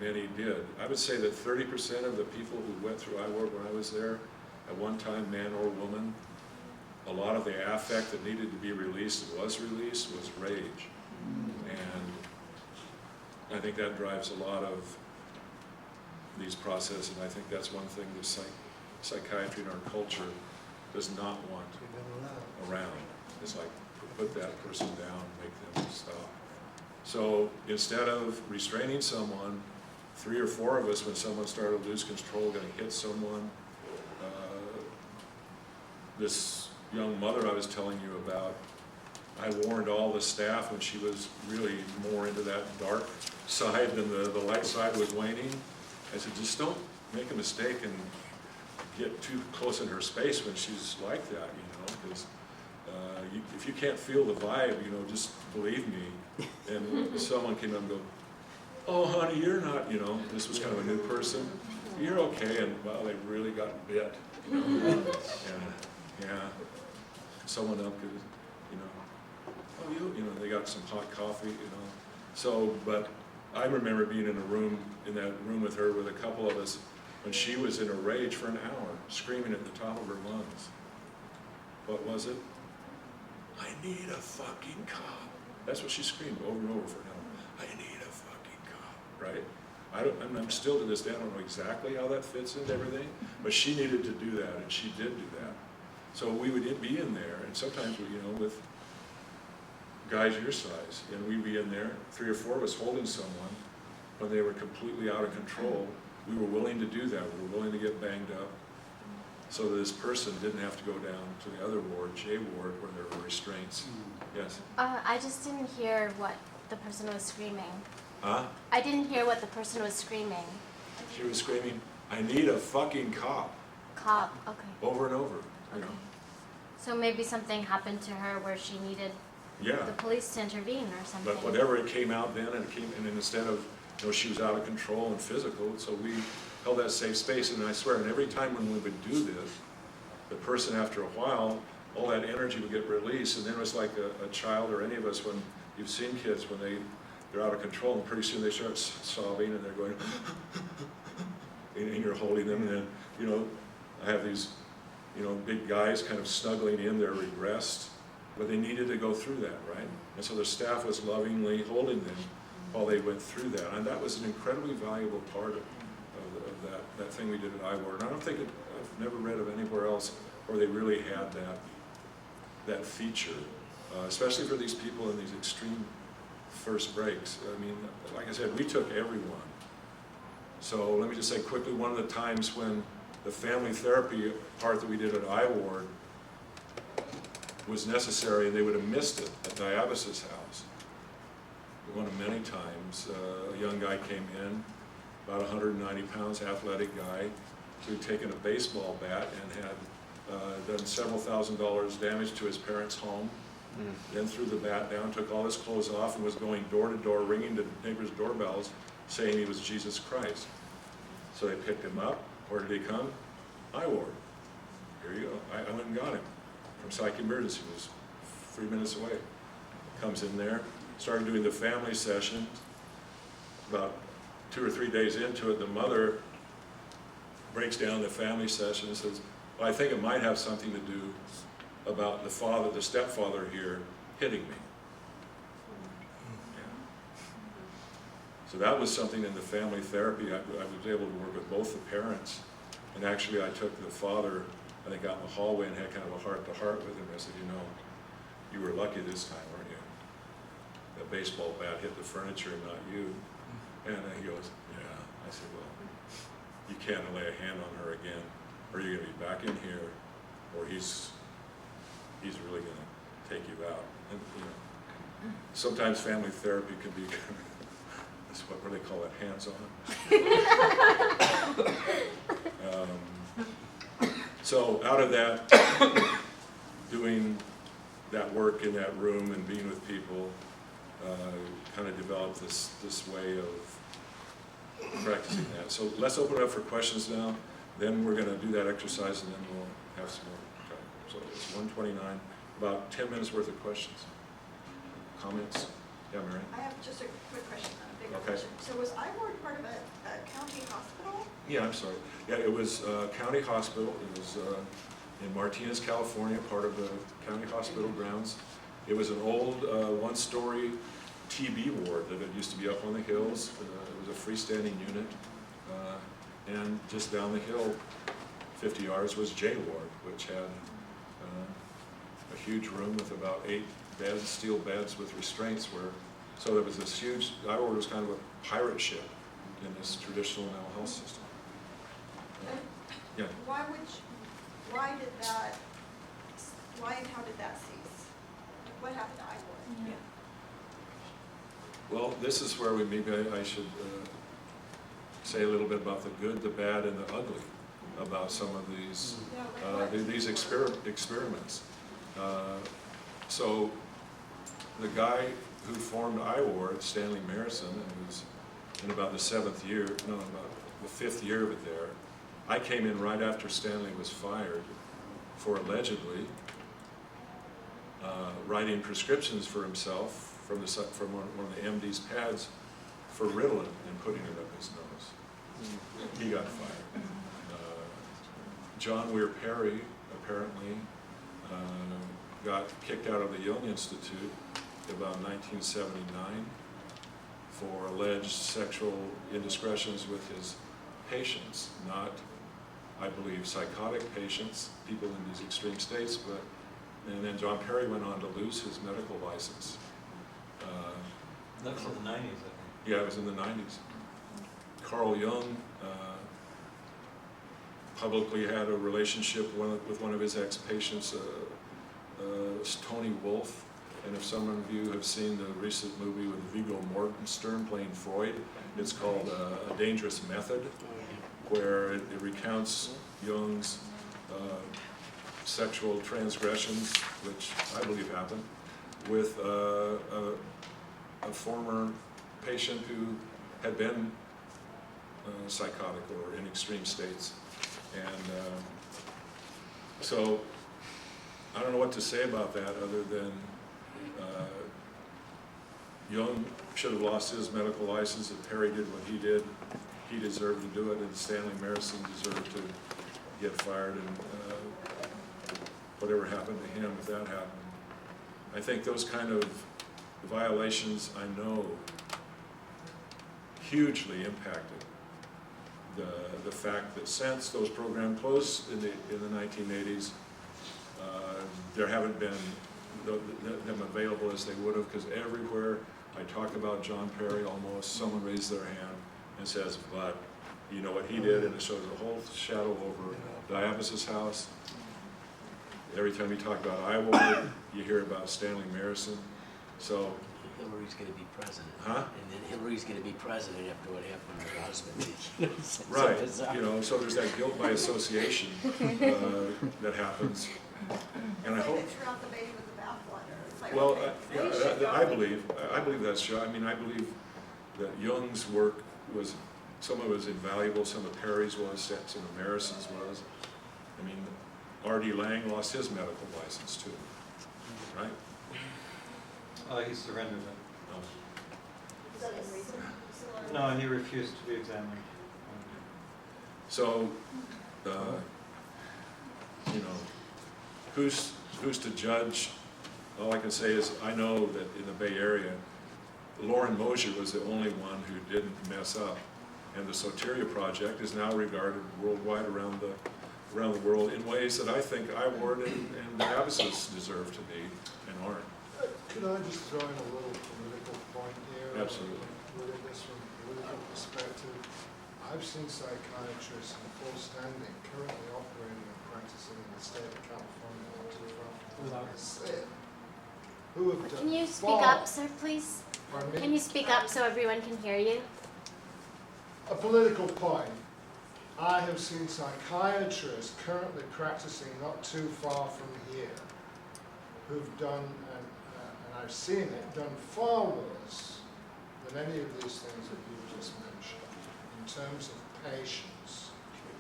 many did. I would say that 30% of the people who went through I ward when I was there, at one time, man or woman, a lot of the affect that needed to be released was rage. And I think that drives a lot of these processes, and I think that's one thing that psychiatry in our culture does not want around. It's like, put that person down, make them stop. So instead of restraining someone, 3 or 4 of us, when someone started to lose control, going to hit someone, this young mother I was telling you about, I warned all the staff when she was really more into that dark side than the light side was waning. I said, just don't make a mistake and get too close in her space when she's like that, because if you can't feel the vibe, just believe me. And someone came up and go, oh, honey, you're not, this was kind of a new person. You're okay, and well, they really got bit, Yeah. Someone up could, oh, they got some hot coffee, So, but I remember being in that room with her with a couple of us when she was in a rage for an hour, screaming at the top of her lungs. What was it? I need a fucking cop. That's what she screamed over and over for an hour. I need a fucking cop, right? I'm still to this day, I don't know exactly how that fits into everything, but she needed to do that, and she did do that. So we would be in there, and sometimes we, with guys your size, and we'd be in there, 3 or 4 of us holding someone when they were completely out of control. We were willing to do that. We were willing to get banged up so that this person didn't have to go down to the other ward, J ward, where there were restraints. Yes? I just didn't hear what the person was screaming. Huh? I didn't hear what the person was screaming. She was screaming, I need a fucking cop. Cop, okay. Over and over, So maybe something happened to her where she needed the police to intervene or something. But whatever it came out then, and then instead of you know, she was out of control and physical, so we held that safe space, and I swear, and every time when we would do this, the person after a while, all that energy would get released, and then it was like a child or any of us, when you've seen kids, when they're out of control, and pretty soon they start sobbing, and they're going, and you're holding them, and then, you know, I have these, you know, big guys kind of snuggling in, they're regressed, but they needed to go through that, right? And so the staff was lovingly holding them while they went through that, and that was an incredibly valuable part of that thing we did at IWARD. And I don't think I've never read of anywhere else where they really had that feature, especially for these people in these extreme first breaks. I mean, like I said, we took everyone. So let me just say quickly, one of the times when the family therapy part that we did at IWARD was necessary, and they would have missed it at Diabas's house. One of many times, a young guy came in, about 190 pounds, athletic guy, who had taken a baseball bat and had done several $1,000s damage to his parents' home, then threw the bat down, took all his clothes off, and was going door to door, ringing the neighbors' doorbells, saying he was Jesus Christ. So they picked him up. Where did he come? IWARD. Here you go. I went and got him from psych emergency. It was 3 minutes away. Comes in there, started doing the family session. About 2 or 3 days into it, the mother breaks down the family session and says, well, I think it might have something to do about the stepfather here hitting me. Yeah. So that was something in the family therapy. I was able to work with both the parents, and actually I took the father, I think, out in the hallway and had kind of a heart-to-heart with him. I said, you know, you were lucky this time, weren't you? That baseball bat hit the furniture and not you. And he goes, yeah. I said, well, you can't lay a hand on her again, or you're going to be back in here, or he's really going to take you out. And, you know, sometimes family therapy can be, that's what do they call it, hands-on. So out of that, doing that work in that room and being with people, kind of developed this way of practicing that. So let's open it up for questions now. Then we're going to do that exercise, and then we'll have some more time. So it's 1:29, about 10 minutes worth of questions. Comments? Yeah, Mary? I have just a quick question, a bigger Okay. question. So was IWARD part of a county hospital? Yeah, I'm sorry. Yeah, it was county hospital. It was in Martinez, California, part of the county hospital grounds. It was an old one-story TB ward that it used to be up on the hills. It was a freestanding unit. And just down the hill, 50 yards, was J ward, which had a huge room with about 8 beds, steel beds with restraints. So there was this huge, IWARD was kind of a pirate ship in this traditional mental health system. Yeah. Why and how did that cease? What happened to IWARD? Yeah. Well, this is where maybe I should say a little bit about the good, the bad, and the ugly about some of these experiments. So the guy who formed IWARD, Stanley Marison, and was in about the 5th year of it there. I came in right after Stanley was fired for allegedly writing prescriptions for himself from one of the MD's pads for Ritalin and putting it up his nose. He got fired. John Weir Perry apparently got kicked out of the Young Institute about 1979 for alleged sexual indiscretions with his patients, not, I believe, psychotic patients, people in these extreme states, and then John Perry went on to lose his medical license. That was in the 90s, I think. Yeah, it was in the 90s. Carl Jung publicly had a relationship with one of his ex-patients, Tony Wolfe. And if some of you have seen the recent movie with Viggo Mortenstern playing Freud, it's called A Dangerous Method, where it recounts Jung's sexual transgressions, which I believe happened, with a former patient who had been psychotic or in extreme states. And so I don't know what to say about that other than Jung should have lost his medical license. If Perry did what he did, he deserved to do it, and Stanley Marison deserved to get fired, and whatever happened to him if that happened. I think those kind of violations, I know, hugely impacted the fact that since those programs closed in the 1980s, there haven't been them available as they would have, because everywhere I talk about John Perry, almost someone raised their hand and says, but you know what he did, and it shows a whole shadow over Diabas's house. Every time you talk about Iowa, you hear about Stanley Marison. So Hillary's going to be president. Huh? And then Hillary's going to be president after what happened to her husband. It's right, so bizarre. you know, so there's that guilt by association that happens. And I hope. They threw out the baby with the bathwater. It's like, Well, okay, I believe that's true. I mean, I believe that Jung's work was, some of it was invaluable, some of Perry's was, some of Marison's was. I mean, R.D. Lang lost his medical license too, right? He surrendered it. Oh. No, and he refused to be examined. So, you know, who's to judge? All I can say is I know that in the Bay Area, Lauren Mosier was the only one who didn't mess up, and the Soteria Project is now regarded worldwide around the world in ways that I think Iward and Diabasis deserve to be and aren't. Could I just throw in a little political point here? Absolutely. Look at this from a political perspective. I've seen psychiatrists in full standing currently operating and practicing in the state of California, not too far from where I sit, who have done Can you speak up, sir, please? Pardon me? Can you speak up so everyone can hear you? A political point. I have seen psychiatrists currently practicing not too far from here who've done, and I've seen it, done far worse than any of these things that you just mentioned in terms of patients.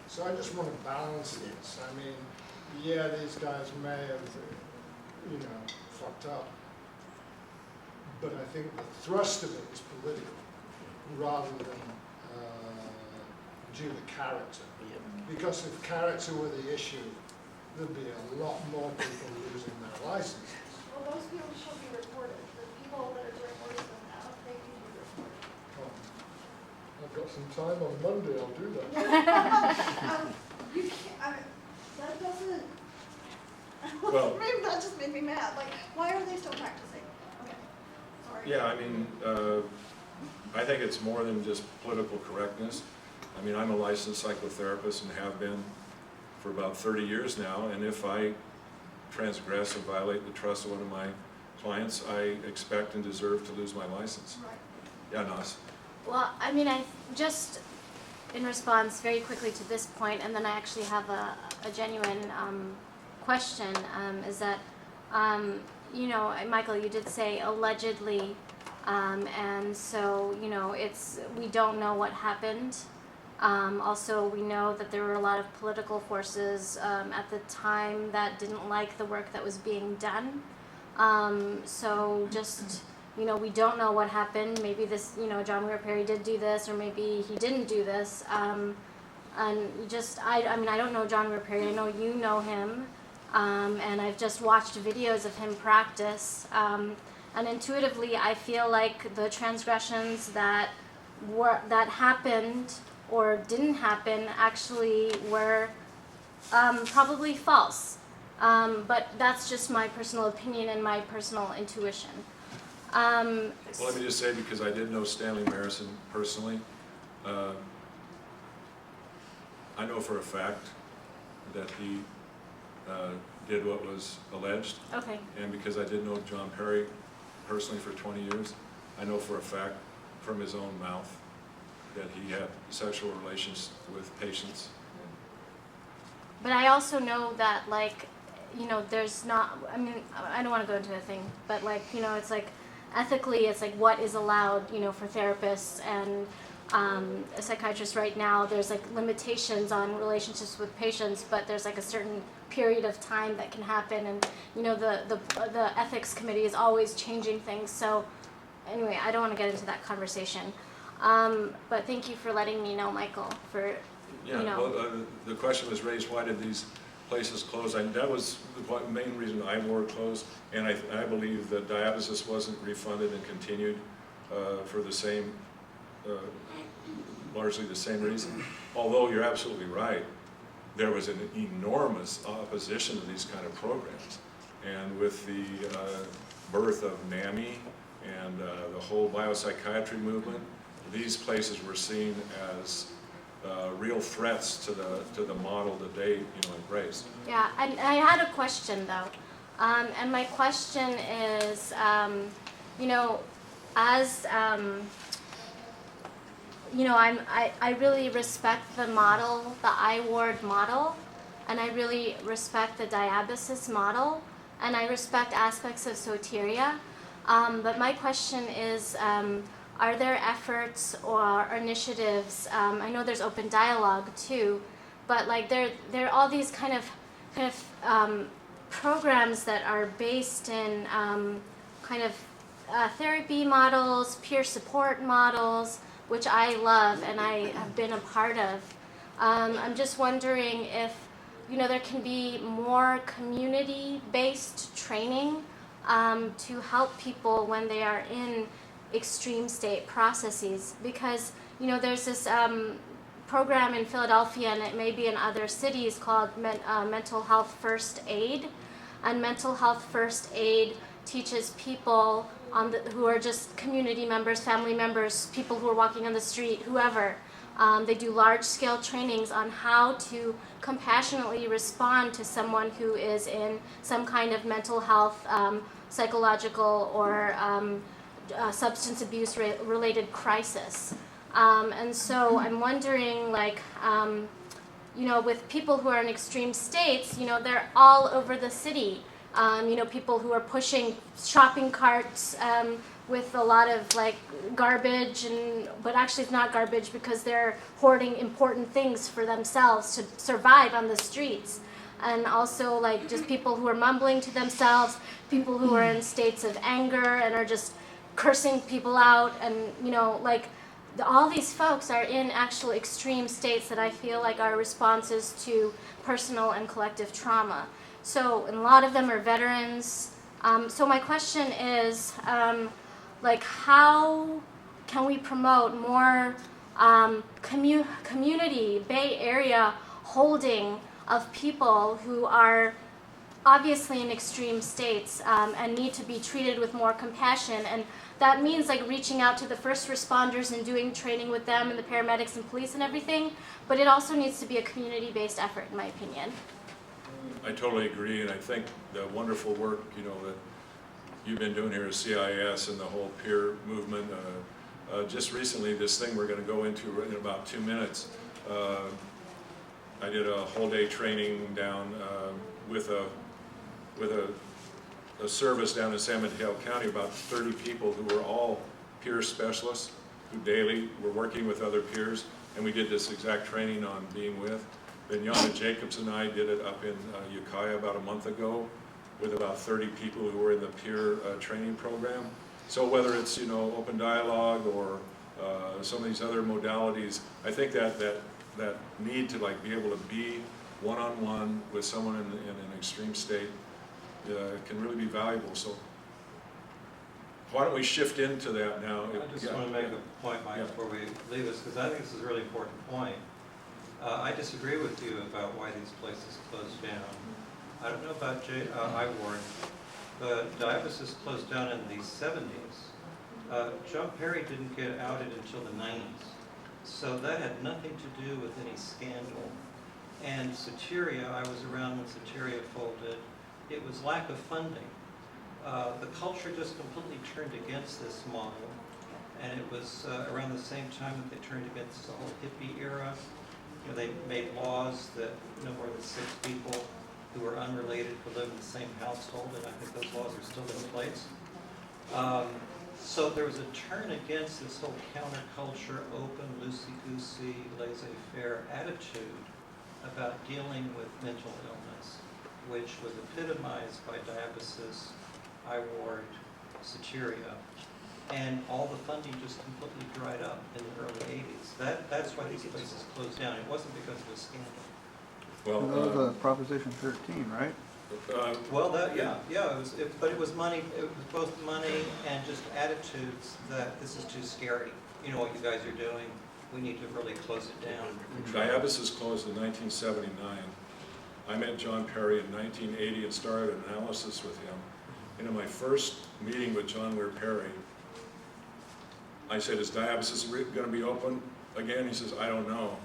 So I just want to balance this. I mean, yeah, these guys may have, you know, fucked up, but I think the thrust of it is political rather than due to character. Because if character were the issue, there'd be a lot more people losing their licenses. well, those people should be reported. The people that are doing worse than that, they need to be reported. I've got some time on Monday, I'll do that. You can't, I mean, that doesn't, Well- maybe that just made me mad. Like, why are they still practicing? Okay, sorry. Yeah, I mean, I think it's more than just political correctness. I mean, I'm a licensed psychotherapist and have been for about 30 years now, and if I transgress or violate the trust of one of my clients, I expect and deserve to lose my license. Right. Yeah, Nas? Well, I mean, I just in response very quickly to this point, and then I actually have a genuine question, is that, you know, Michael, you did say allegedly, and so, you know, we don't know what happened. Also, we know that there were a lot of political forces at the time that didn't like the work that was being done. So just, you know, we don't know what happened. Maybe this, you know, John Weir Perry did do this, or maybe he didn't do this. And just, I mean, I don't know John Weir Perry. I know you know him. And I've just watched videos of him practice. And intuitively, I feel like the transgressions that happened or didn't happen actually were probably false. But that's just my personal opinion and my personal intuition. Well, let me just say, because I did know Stanley Marison personally, I know for a fact that he did what was alleged. Okay. And because I did know John Perry personally for 20 years, I know for a fact from his own mouth that he had sexual relations with patients. But I also know that, like, you know, there's not, I mean, I don't want to go into a thing, but, like, you know, it's like, ethically, it's like what is allowed, you know, for therapists and psychiatrists right now, there's like limitations on relationships with patients, but there's like a certain period of time that can happen, and the ethics committee is always changing things. So anyway, I don't want to get into that conversation, but thank you for letting me know, Michael. The question was raised, why did these places close? That was the main reason I-Ward closed, and I believe that dialysis wasn't refunded and continued for the same, largely the same reason. Although you're absolutely right, there was an enormous opposition to these kind of programs. And with the birth of NAMI and the whole biopsychiatry movement, these places were seen as real threats to the model that they embraced. Yeah, and I had a question though, and my question is, I really respect the model, the I-Ward model, and I really respect the diabetes model, and I respect aspects of soteria. But my question is, are there efforts or initiatives? I know there's open dialogue too, but like there are all these kind of programs that are based in therapy models, peer support models, which I love and I have been a part of. I'm just wondering if there can be more community-based training to help people when they are in extreme state processes, because there's this program in Philadelphia, and it may be in other cities, called Mental Health First Aid. And Mental Health First Aid teaches people who are just community members, family members, people who are walking on the street, whoever. They do large-scale trainings on how to compassionately respond to someone who is in some kind of mental health, psychological, or substance abuse related crisis. And so I'm wondering, with people who are in extreme states, they're all over the city. People who are pushing shopping carts with a lot of garbage, but actually it's not garbage because they're hoarding important things for themselves to survive on the streets. And also just people who are mumbling to themselves, people who are in states of anger and are just cursing people out, and all these folks are in actual extreme states that I feel like are responses to personal and collective trauma. So, and a lot of them are veterans. So my question is, how can we promote more community, Bay Area holding of people who are obviously in extreme states and need to be treated with more compassion? And that means reaching out to the first responders and doing training with them and the paramedics and police and everything, but it also needs to be a community-based effort, in my opinion. I totally agree, and I think the wonderful work that you've been doing here at CIS and the whole peer movement. Just recently, this thing we're going to go into in about 2 minutes, I did a whole day training down with a service down in San Mateo County, about 30 people who were all peer specialists who daily were working with other peers, and we did this exact training on being with. Then Yana Jacobs and I did it up in Ukiah about a month ago with about 30 people who were in the peer training program. So whether it's open dialogue or some of these other modalities, I think that need to be able to be one-on-one with someone in an extreme state can really be valuable. So why don't we shift into that now? I just want to make a point, Mike, before we leave this, because I think this is a really important point. I disagree with you about why these places closed down. I don't know about I-Ward, but dialysis closed down in the 70s. John Perry didn't get outed until the 90s. So that had nothing to do with any scandal. And Soteria, I was around when Soteria folded. It was lack of funding. The culture just completely turned against this model. And it was around the same time that they turned against the whole hippie era. They made laws that no more than 6 people who were unrelated could live in the same household, and I think those laws are still in place. So there was a turn against this whole counterculture, open, loosey-goosey, laissez-faire attitude about dealing with mental illness, which was epitomized by diabetes, I ward, Satyria, and all the funding just completely dried up in the early 80s. That's why these places closed down. It wasn't because of a scandal. Well, That was Proposition 13, right? Well, but it was money. It was both money and just attitudes that this is too scary. You know what you guys are doing. We need to really close it down. Diabetes closed in 1979. I met John Perry in 1980 and started an analysis with him. And in my first meeting with John Weir Perry, I said, "Is diabetes going to be open again?" He says, "I don't know."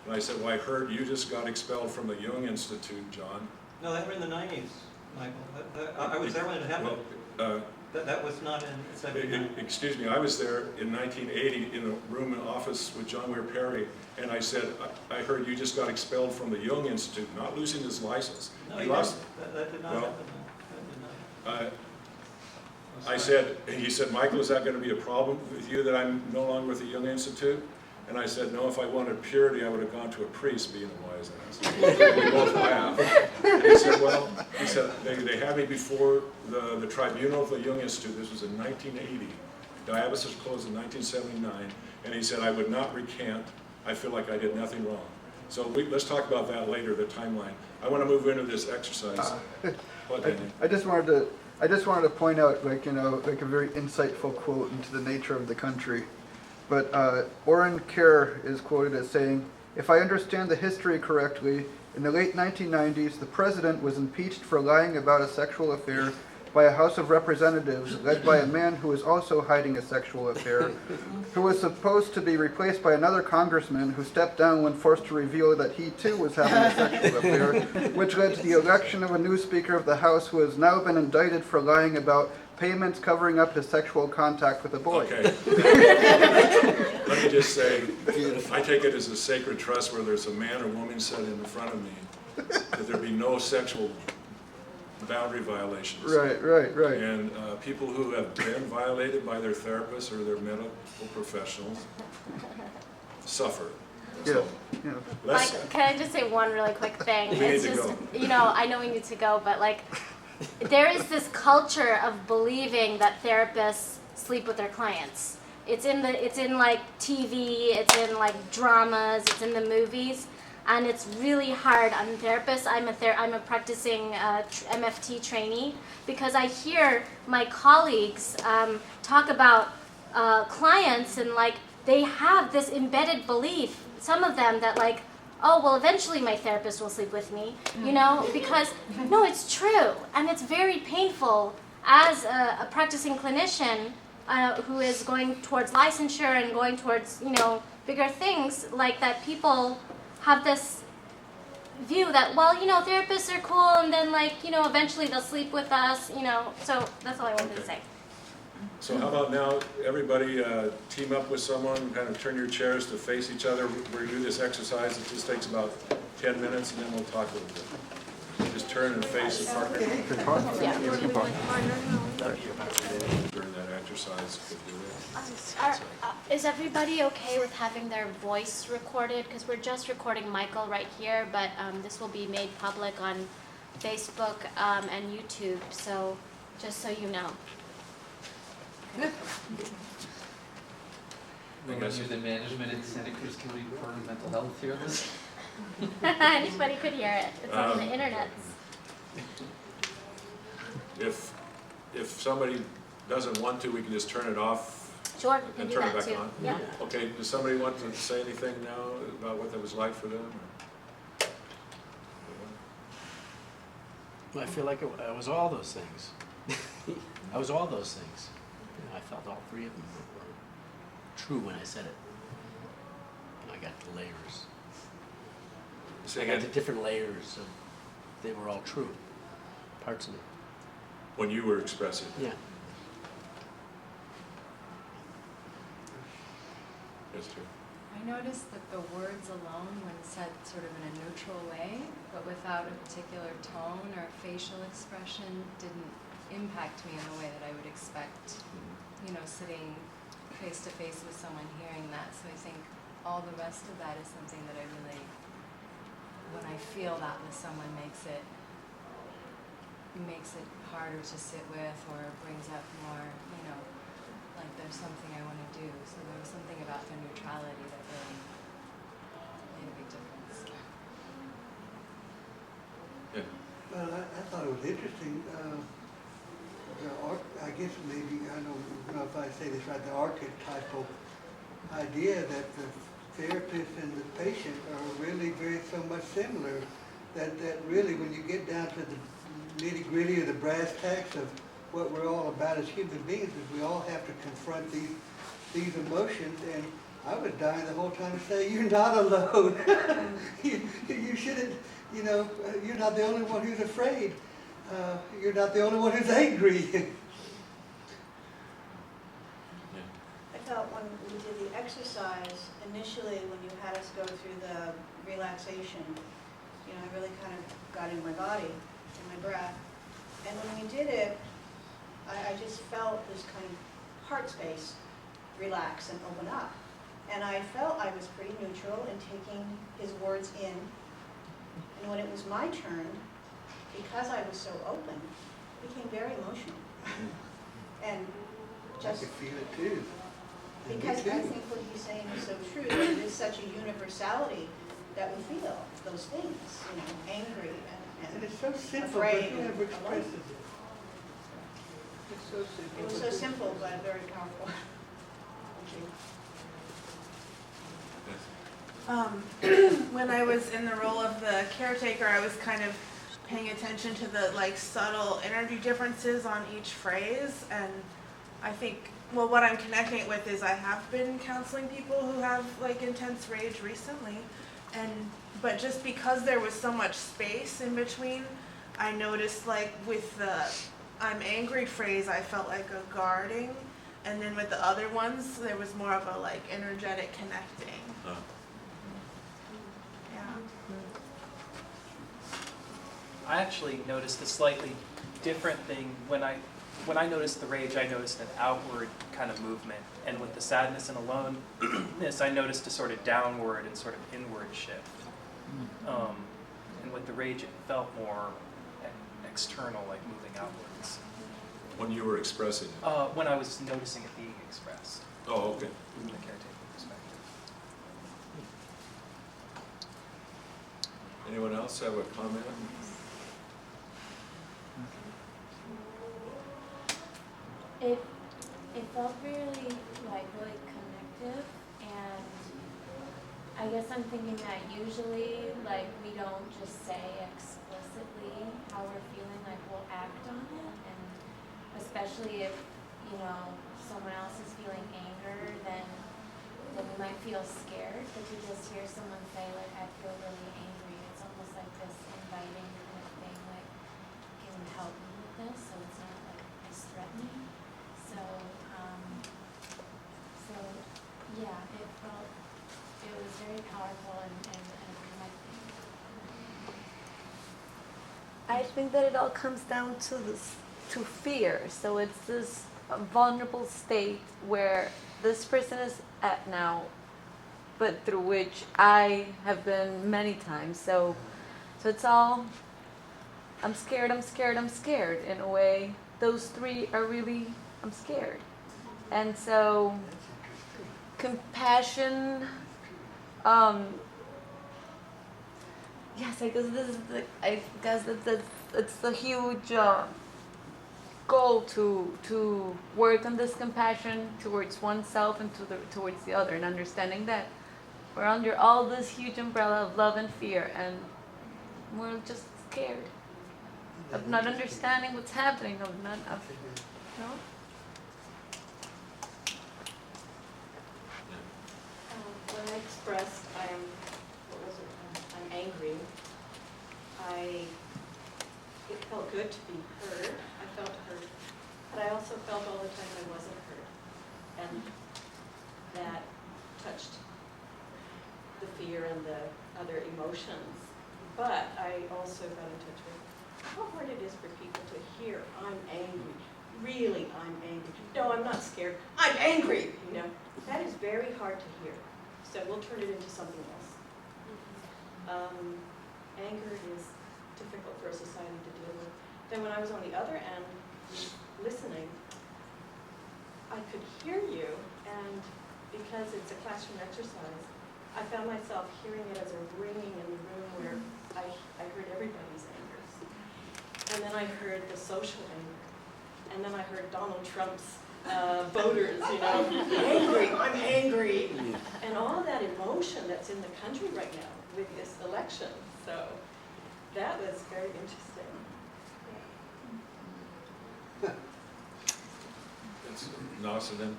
And I said, "Well, I heard you just got expelled from the Jung Institute, John." No, that happened in the 90s, Michael. I was there when it happened. Well, that was not in 79. Excuse me, I was there in 1980 in a room in office with John Weir Perry, and I said, I heard you just got expelled from the Jung Institute, not losing his license. No, He you lost. didn't. That did not happen. That did not. I said, he said, "Michael, is that going to be a problem with you that I'm no longer with the Jung Institute?" And I said, "No, if I wanted purity, I would have gone to a priest," being a wise ass. We both laughed. And he said, "Well," he said, they had me before the tribunal of the Jung Institute. This was in 1980. Diabetes closed in 1979. And he said, "I would not recant. I feel like I did nothing wrong." So let's talk about that later, the timeline. I want to move into this exercise. What, Danny? I just wanted to point out, like, you know, like a very insightful quote into the nature of the country. But Oren Kerr is quoted as saying, "If I understand the history correctly, in the late 1990s, the president was impeached for lying about a sexual affair by a House of Representatives led by a man who was also hiding a sexual affair, who was supposed to be replaced by another congressman who stepped down when forced to reveal that he too was having a sexual affair, which led to the election of a new Speaker of the House who has now been indicted for lying about payments covering up his sexual contact with a boy." Okay. Let me just say, I take it as a sacred trust where there's a man or woman sitting in front of me, that there be no sexual boundary violations. Right. And people who have been violated by their therapists or their medical professionals suffer. So, Like, can I just say one really quick thing? We need It's to just, go. you know, I know we need to go, but like, there is this culture of believing that therapists sleep with their clients. It's in like TV, it's in like dramas, it's in the movies, and it's really hard on therapists. I'm a practicing MFT trainee, because I hear my colleagues talk about clients, and like they have this embedded belief, some of them, that like, oh, well, eventually my therapist will sleep with me, you know, because, no, it's true. And it's very painful as a practicing clinician who is going towards licensure and going towards, you know, bigger things, like that people have this view that, well, you know, therapists are cool, and then, like, you know, eventually they'll sleep with us, you know. So that's all I wanted to say. So how about now, everybody team up with someone, kind of turn your chairs to face each other. We're going to do this exercise. It just takes about 10 minutes, and then we'll talk a little bit. Just turn and face the partner. During that exercise, could do it. Is everybody okay with having their voice recorded? Because we're just recording Michael right here, but this will be made public on Facebook and YouTube, so just so you know. We're going to do the management in Santa Cruz County Department of Mental Health here on this. Anybody could hear it. It's on the internet. If somebody doesn't want to, we can just turn it off. Sure, we can and do turn that it back too. on. Yeah. Okay. Does somebody want to say anything now about what that was like for them? I feel like I was all those things. I was all those things. You know, I felt all three of them were true when I said it. And I got the layers. I got the different layers of, they were all true, parts of it. When you were expressing. Yeah. That's true. I noticed that the words alone, when said sort of in a neutral way, but without a particular tone or facial expression, didn't impact me in the way that I would expect, you know, sitting face to face with someone hearing that. So I think all the rest of that is something that I really, when I feel that with someone, makes it harder to sit with, or brings up more, you know, like there's something I want to do. So there was something about the neutrality that really made a big difference. Yeah. Well, I thought it was interesting. I guess maybe, I don't know if I say this right, the archetypal idea that the therapist and the patient are really so much similar that really when you get down to the nitty-gritty of the brass tacks of what we're all about as human beings, is we all have to confront these emotions. And I was dying the whole time to say, you're not alone. you shouldn't, you know, you're not the only one who's afraid. You're not the only one who's angry. I felt when we did the exercise, initially when you had us go through the relaxation, you know, I really kind of got in my body, in my breath. And when we did it, I just felt this kind of heart space relax and open up. And I felt I was pretty neutral in taking his words in. And when it was my turn, because I was so open, it became very emotional. And just I could feel it too. because I think what he's saying is so true, that it is such a universality that we feel those things, you know, angry and it's so simple, afraid but who and ever expresses alone. it? It's so simple. It was so simple, but very powerful. Thank you. When I was in the role of the caretaker, I was kind of paying attention to the like subtle energy differences on each phrase, and I think, well, what I'm connecting it with is I have been counseling people who have like intense rage recently, but just because there was so much space in between, I noticed like with the I'm angry phrase, I felt like a guarding, and then with the other ones, there was more of a like energetic connecting. I actually noticed a slightly different thing. When I noticed the rage, I noticed an outward kind of movement. And with the sadness and aloneness, I noticed a sort of downward and sort of inward shift. And with the rage, it felt more external, like moving outwards. When you were expressing it? When I was noticing it being expressed. Oh, okay. From the caretaker perspective. Anyone else have a comment? It felt really connective, and I guess I'm thinking that usually like we don't just say explicitly how we're feeling, like we'll act on it, and especially if, you know, someone else is feeling anger, then we might feel scared, but to just hear someone say like I feel really angry, it's almost like this inviting kind of thing, like can you help me with this, so it's not like as threatening. So yeah, it was very powerful and connecting. I think that it all comes down to fear. So it's this vulnerable state where this person is at now, but through which I have been many times. So it's all, I'm scared, I'm scared, I'm scared. In a way, those three are really, I'm scared. And so compassion, yes, I guess it's the huge goal to work on this compassion towards oneself and towards the other, and understanding that we're under all this huge umbrella of love and fear, and we're just scared of not understanding what's happening, no? When I expressed I'm angry, it felt good to be heard. I felt heard, but I also felt all the time I wasn't heard, and that touched the fear and the other emotions. But I also got in touch with how hard it is for people to hear I'm angry. I'm angry. No, I'm not scared. I'm angry, you know. That is very hard to hear. So we'll turn it into something else. Anger is difficult for a society to deal with. Then when I was on the other end, listening, I could hear you, and because it's a classroom exercise, I found myself hearing it as a ringing in the room where I heard everybody's angers. And then I heard the social anger. And then I heard Donald Trump's voters, you know, angry, I'm angry. And all that emotion that's in the country right now with this election. So that was very interesting. It's Nas, and then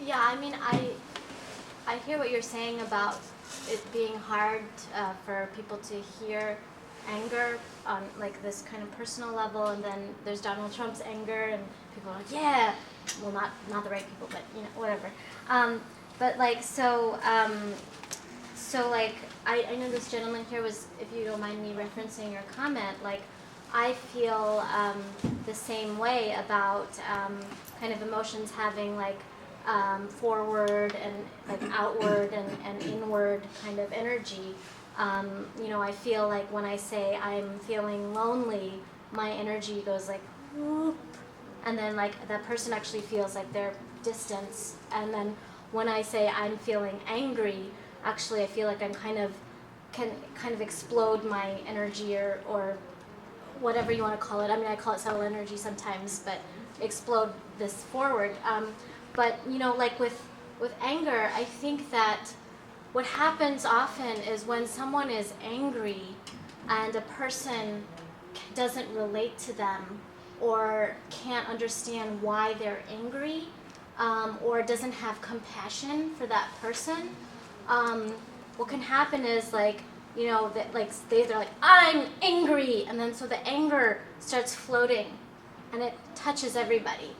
Yeah, I mean, I hear what you're saying about it being hard for people to hear anger on like this kind of personal level, and then there's Donald Trump's anger, and people are like, yeah, well, not the right people, but you know, whatever. But like, so like, I know this gentleman here was, if you don't mind me referencing your comment, like, I feel the same way about kind of emotions having like forward and like outward and inward kind of energy. You know, I feel like when I say I'm feeling lonely, my energy goes like whoop, and then like that person actually feels like they're distance. And then when I say I'm feeling angry, actually I feel like I'm can kind of explode my energy or whatever you want to call it. I mean, I call it subtle energy sometimes, but explode this forward. But you know, like with anger, I think that what happens often is when someone is angry and a person doesn't relate to them or can't understand why they're angry, or doesn't have compassion for that person, what can happen is like, you know, that like they're like, I'm angry, and then so the anger starts floating and it touches everybody.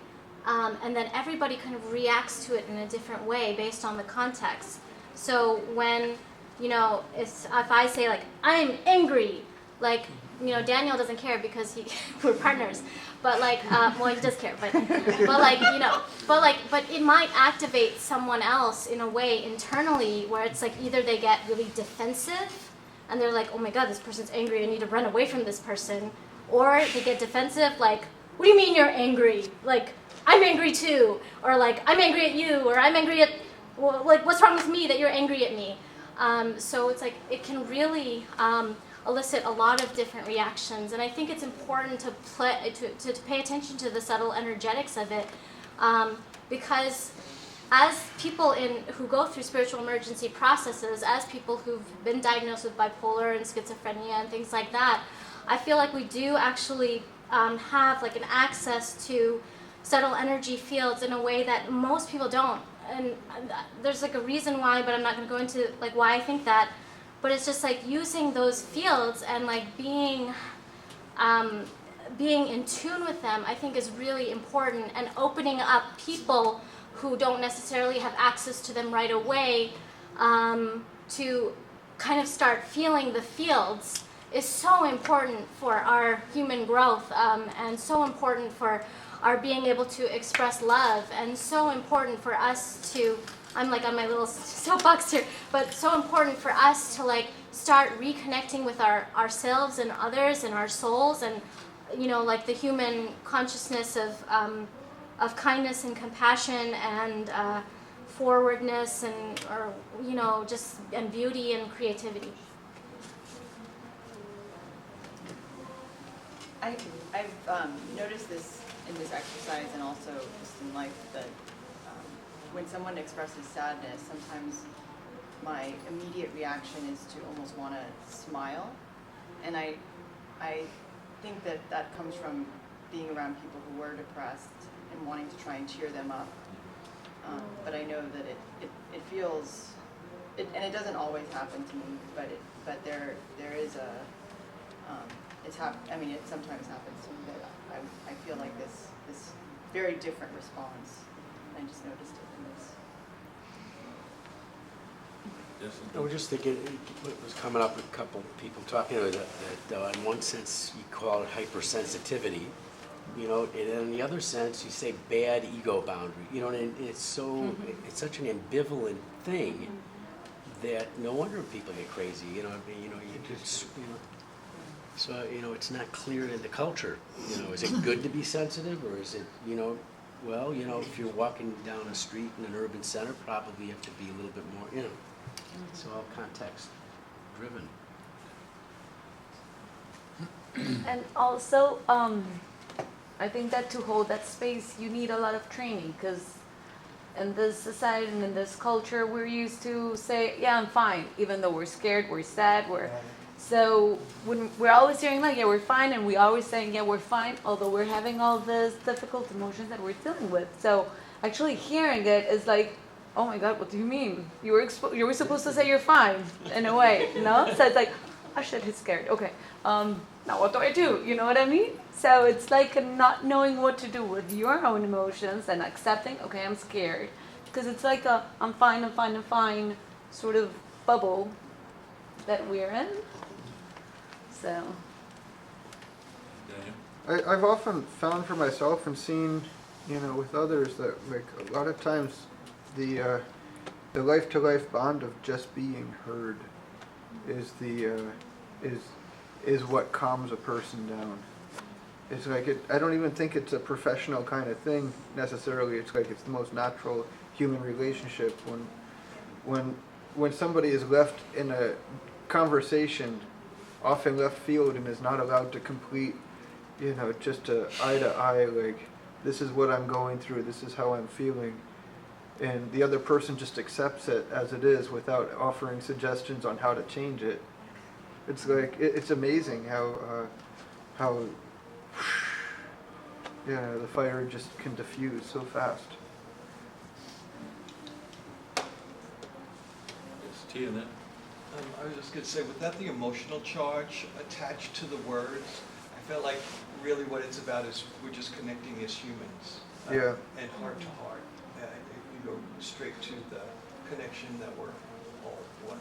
And then everybody kind of reacts to it in a different way based on the context. So when, you know, if I say like, I'm angry, like, you know, Daniel doesn't care because we're partners, but like, well, he does care, but like, you know, but it might activate someone else in a way internally where it's like either they get really defensive and they're like, oh my God, this person's angry, I need to run away from this person, or they get defensive, like, what do you mean you're angry? Like, I'm angry too, or like, I'm angry at you, or I'm angry at, well, like, what's wrong with me that you're angry at me? So it's like, it can really elicit a lot of different reactions, and I think it's important to pay attention to the subtle energetics of it, because as people who go through spiritual emergency processes, as people who've been diagnosed with bipolar and schizophrenia and things like that, I feel like we do actually have like an access to subtle energy fields in a way that most people don't. And there's like a reason why, but I'm not going to go into like why I think that. But it's just like using those fields and like being in tune with them, I think is really important, and opening up people who don't necessarily have access to them right away to kind of start feeling the fields is so important for our human growth, and so important for our being able to express love, and so important for us to, I'm like on my little soapbox here, but so important for us to like start reconnecting with ourselves and others and our souls, and you know, like the human consciousness of kindness and compassion and forwardness and, or you know, just, and beauty and creativity. I've noticed this in this exercise and also just in life that when someone expresses sadness, sometimes my immediate reaction is to almost want to smile, and I think that that comes from being around people who were depressed and wanting to try and cheer them up. But I know that it feels, and it doesn't always happen to me, but there is a I mean, it sometimes happens to me that I feel like this very different response. I just noticed it in this. I was just thinking, it was coming up with a couple of people talking about that in one sense you call it hypersensitivity, you know, and in the other sense, you say bad ego boundary, you know, and it's so, it's such an ambivalent thing that no wonder people get crazy, you know, I mean, you know, you just, you know, so, you know, it's not clear in the culture, you know, is it good to be sensitive, or is it, you know, well, you know, if you're walking down a street in an urban center, probably you have to be a little bit more, you know, it's all context driven. And also, I think that to hold that space, you need a lot of training, because in this society and in this culture, we're used to say, yeah, I'm fine, even though we're scared, we're sad, so when we're always hearing like, yeah, we're fine, and we always saying, yeah, we're fine, although we're having all these difficult emotions that we're dealing with. So actually hearing it is like, oh my God, what do you mean? You were supposed to say you're fine, in a way, no? So it's like, oh shit, he's scared, okay. Now what do I do? You know what I mean? So it's like not knowing what to do with your own emotions and accepting, okay, I'm scared. Because it's like a I'm fine sort of bubble that we're in. So. I've often found for myself and seen, you know, with others that like a lot of times the life-to-life bond of just being heard is is what calms a person down. It's like I don't even think it's a professional kind of thing necessarily. It's like it's the most natural human relationship when somebody is left in a conversation, often left field, and is not allowed to complete, you know, just eye to eye, like, this is what I'm going through, this is how I'm feeling, and the other person just accepts it as it is without offering suggestions on how to change it. It's like it's amazing how yeah, the fire just can diffuse so fast. Tia, then. I was just going to say, without the emotional charge attached to the words, I felt like really what it's about is we're just connecting as humans. Yeah. And heart to heart. You go straight to the connection that we're all one.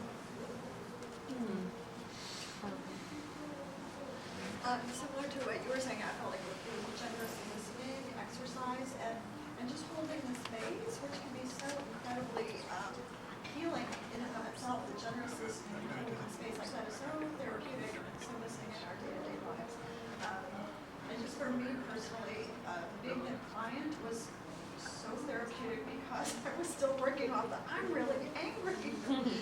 Similar to what you were saying, I felt like with the generous listening exercise and just holding the space, which can be so incredibly healing in and of itself. The generous listening, holding the space like that is so therapeutic and so missing in our day-to-day lives. And just for me personally, being a client was so therapeutic because I was still working on I'm really angry.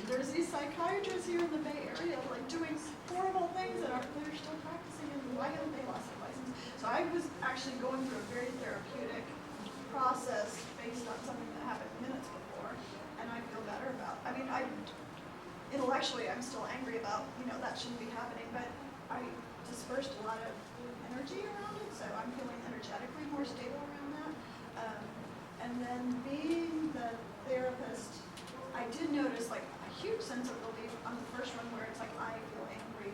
There's these psychiatrists here in the Bay Area like doing horrible things that they're still practicing, and why haven't they lost their license? So I was actually going through a very therapeutic process based on something that happened minutes before, and I feel better about. I mean, intellectually I'm still angry about, you know, that shouldn't be happening, but I dispersed a lot of energy around it, so I'm feeling energetically more stable around that. And then being the therapist, I did notice like a huge sense of relief on the first one where it's like I feel angry,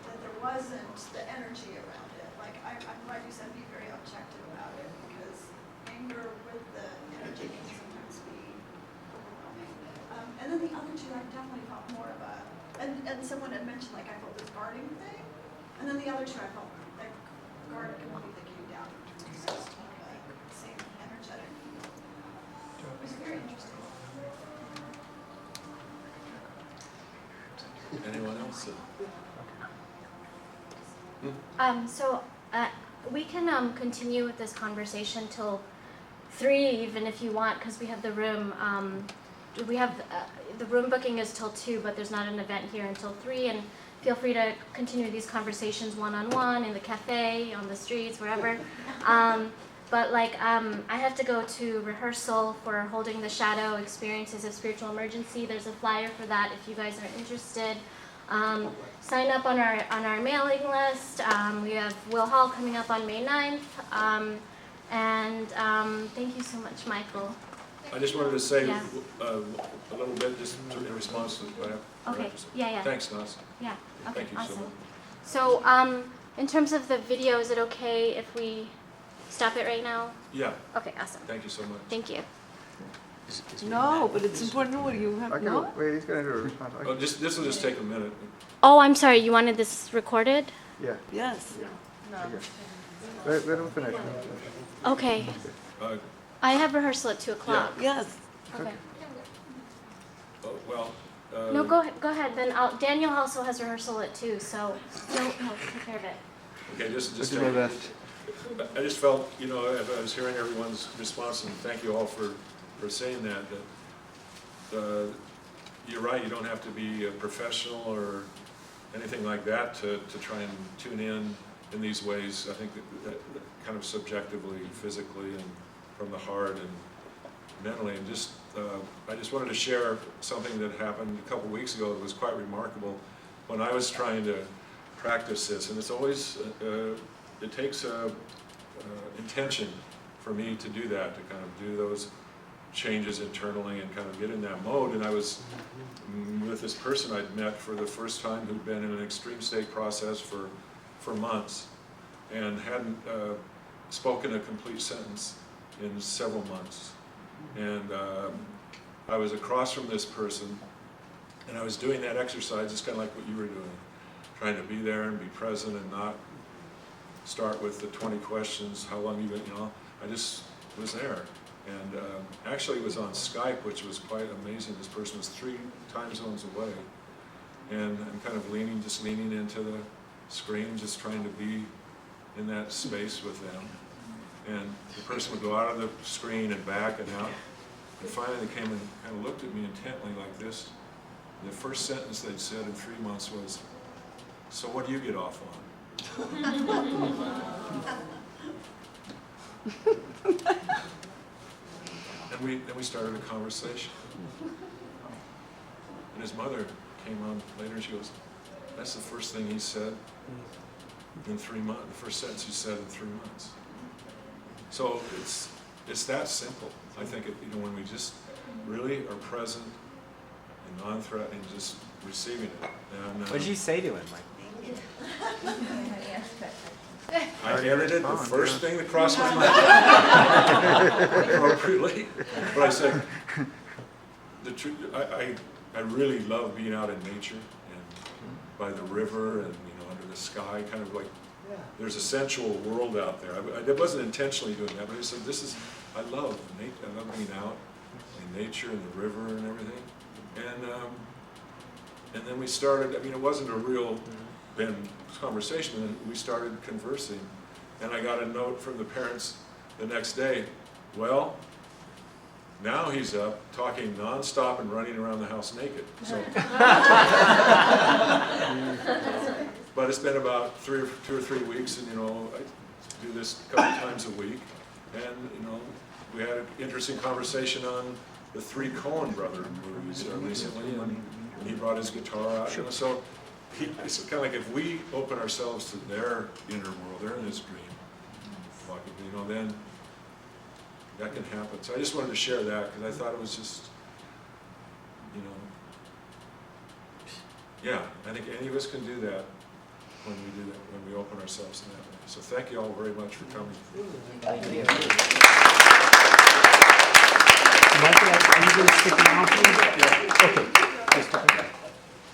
that there wasn't the energy around it. Like I'm glad you said be very objective about it, because anger with the energy can sometimes be overwhelming. And then the other two I definitely felt more of a, and someone had mentioned like I felt this guarding thing, and then the other two I felt like guard completely came down. It's just like same energetic. It was very interesting. Anyone else? So we can continue with this conversation till 3, even if you want, because we have the room. We have the room booking is till 2, but there's not an event here until 3. And feel free to continue these conversations one-on-one in the cafe, on the streets, wherever. But like I have to go to rehearsal for Holding the Shadow: Experiences of Spiritual Emergency. There's a flyer for that if you guys are interested. Sign up on our mailing list. We have Will Hall coming up on May 9th. And thank you so much, Michael. I just wanted to say Yeah. a little bit just in response to what I Okay. Yeah. Thanks, Nas. Yeah. Okay. Thank you Awesome. so much. So in terms of the video, is it okay if we stop it right now? Yeah. Okay. Awesome. Thank you so much. Thank you. No, but it's important what you have. No? Wait, he's gonna do a response. Oh, this will just take a minute. Oh, I'm sorry. You wanted this recorded? Yeah. Yes. Okay. Let him finish. Okay. Uh, I have rehearsal at 2 o'clock. Yes. Okay. well, No, go ahead. Then Daniel also has rehearsal at 2, so no, take care of it. Okay, just Do my best. I just felt, you know, as I was hearing everyone's response, and thank you all for saying that you're right, you don't have to be a professional or anything like that to try and tune in these ways. I think that kind of subjectively, physically, and from the heart and mentally. And just, I just wanted to share something that happened a couple weeks ago that was quite remarkable when I was trying to practice this. And it's always, it takes intention for me to do that, to kind of do those changes internally and kind of get in that mode. And I was with this person I'd met for the first time who'd been in an extreme state process for months and hadn't spoken a complete sentence in several months. And I was across from this person and I was doing that exercise just kind of like what you were doing, trying to be there and be present and not start with the 20 questions, how long you been, you know, I just was there. And actually it was on Skype, which was quite amazing. This person was 3 time zones away. And I'm kind of just leaning into the screen, just trying to be in that space with them. And the person would go out of the screen and back and out. And finally they came and kind of looked at me intently like this. And the first sentence they'd said in 3 months was, "So what do you get off on?" And then we started a conversation. And his mother came on later and she goes, "That's the first thing he said in 3 months, the first sentence he said in 3 months." So it's that simple. I think when we just really are present and non-threatening, just receiving it. And, what did you say to him, Mike? I edited the first thing that crossed my mind appropriately. But I said, the truth, I really love being out in nature and by the river and under the sky, kind of like there's a sensual world out there. I wasn't intentionally doing that, but I said, I love nature. I love being out in nature and the river and everything. And then we started. It wasn't a real conversation, and we started conversing. And I got a note from the parents the next day. Well, now he's up talking nonstop and running around the house naked. So, but it's been about 2 or 3 weeks, and I do this a couple times a week. And we had an interesting conversation on the 3 Coen brother movies recently, and he brought his guitar out. So it's kind of like if we open ourselves to their inner world, they're in this dream, then that can happen. So I just wanted to share that because I thought it was just, yeah, I think any of us can do that when we do that, when we open ourselves in that way. So thank you all very much for coming. Michael, are you going to stick around, please?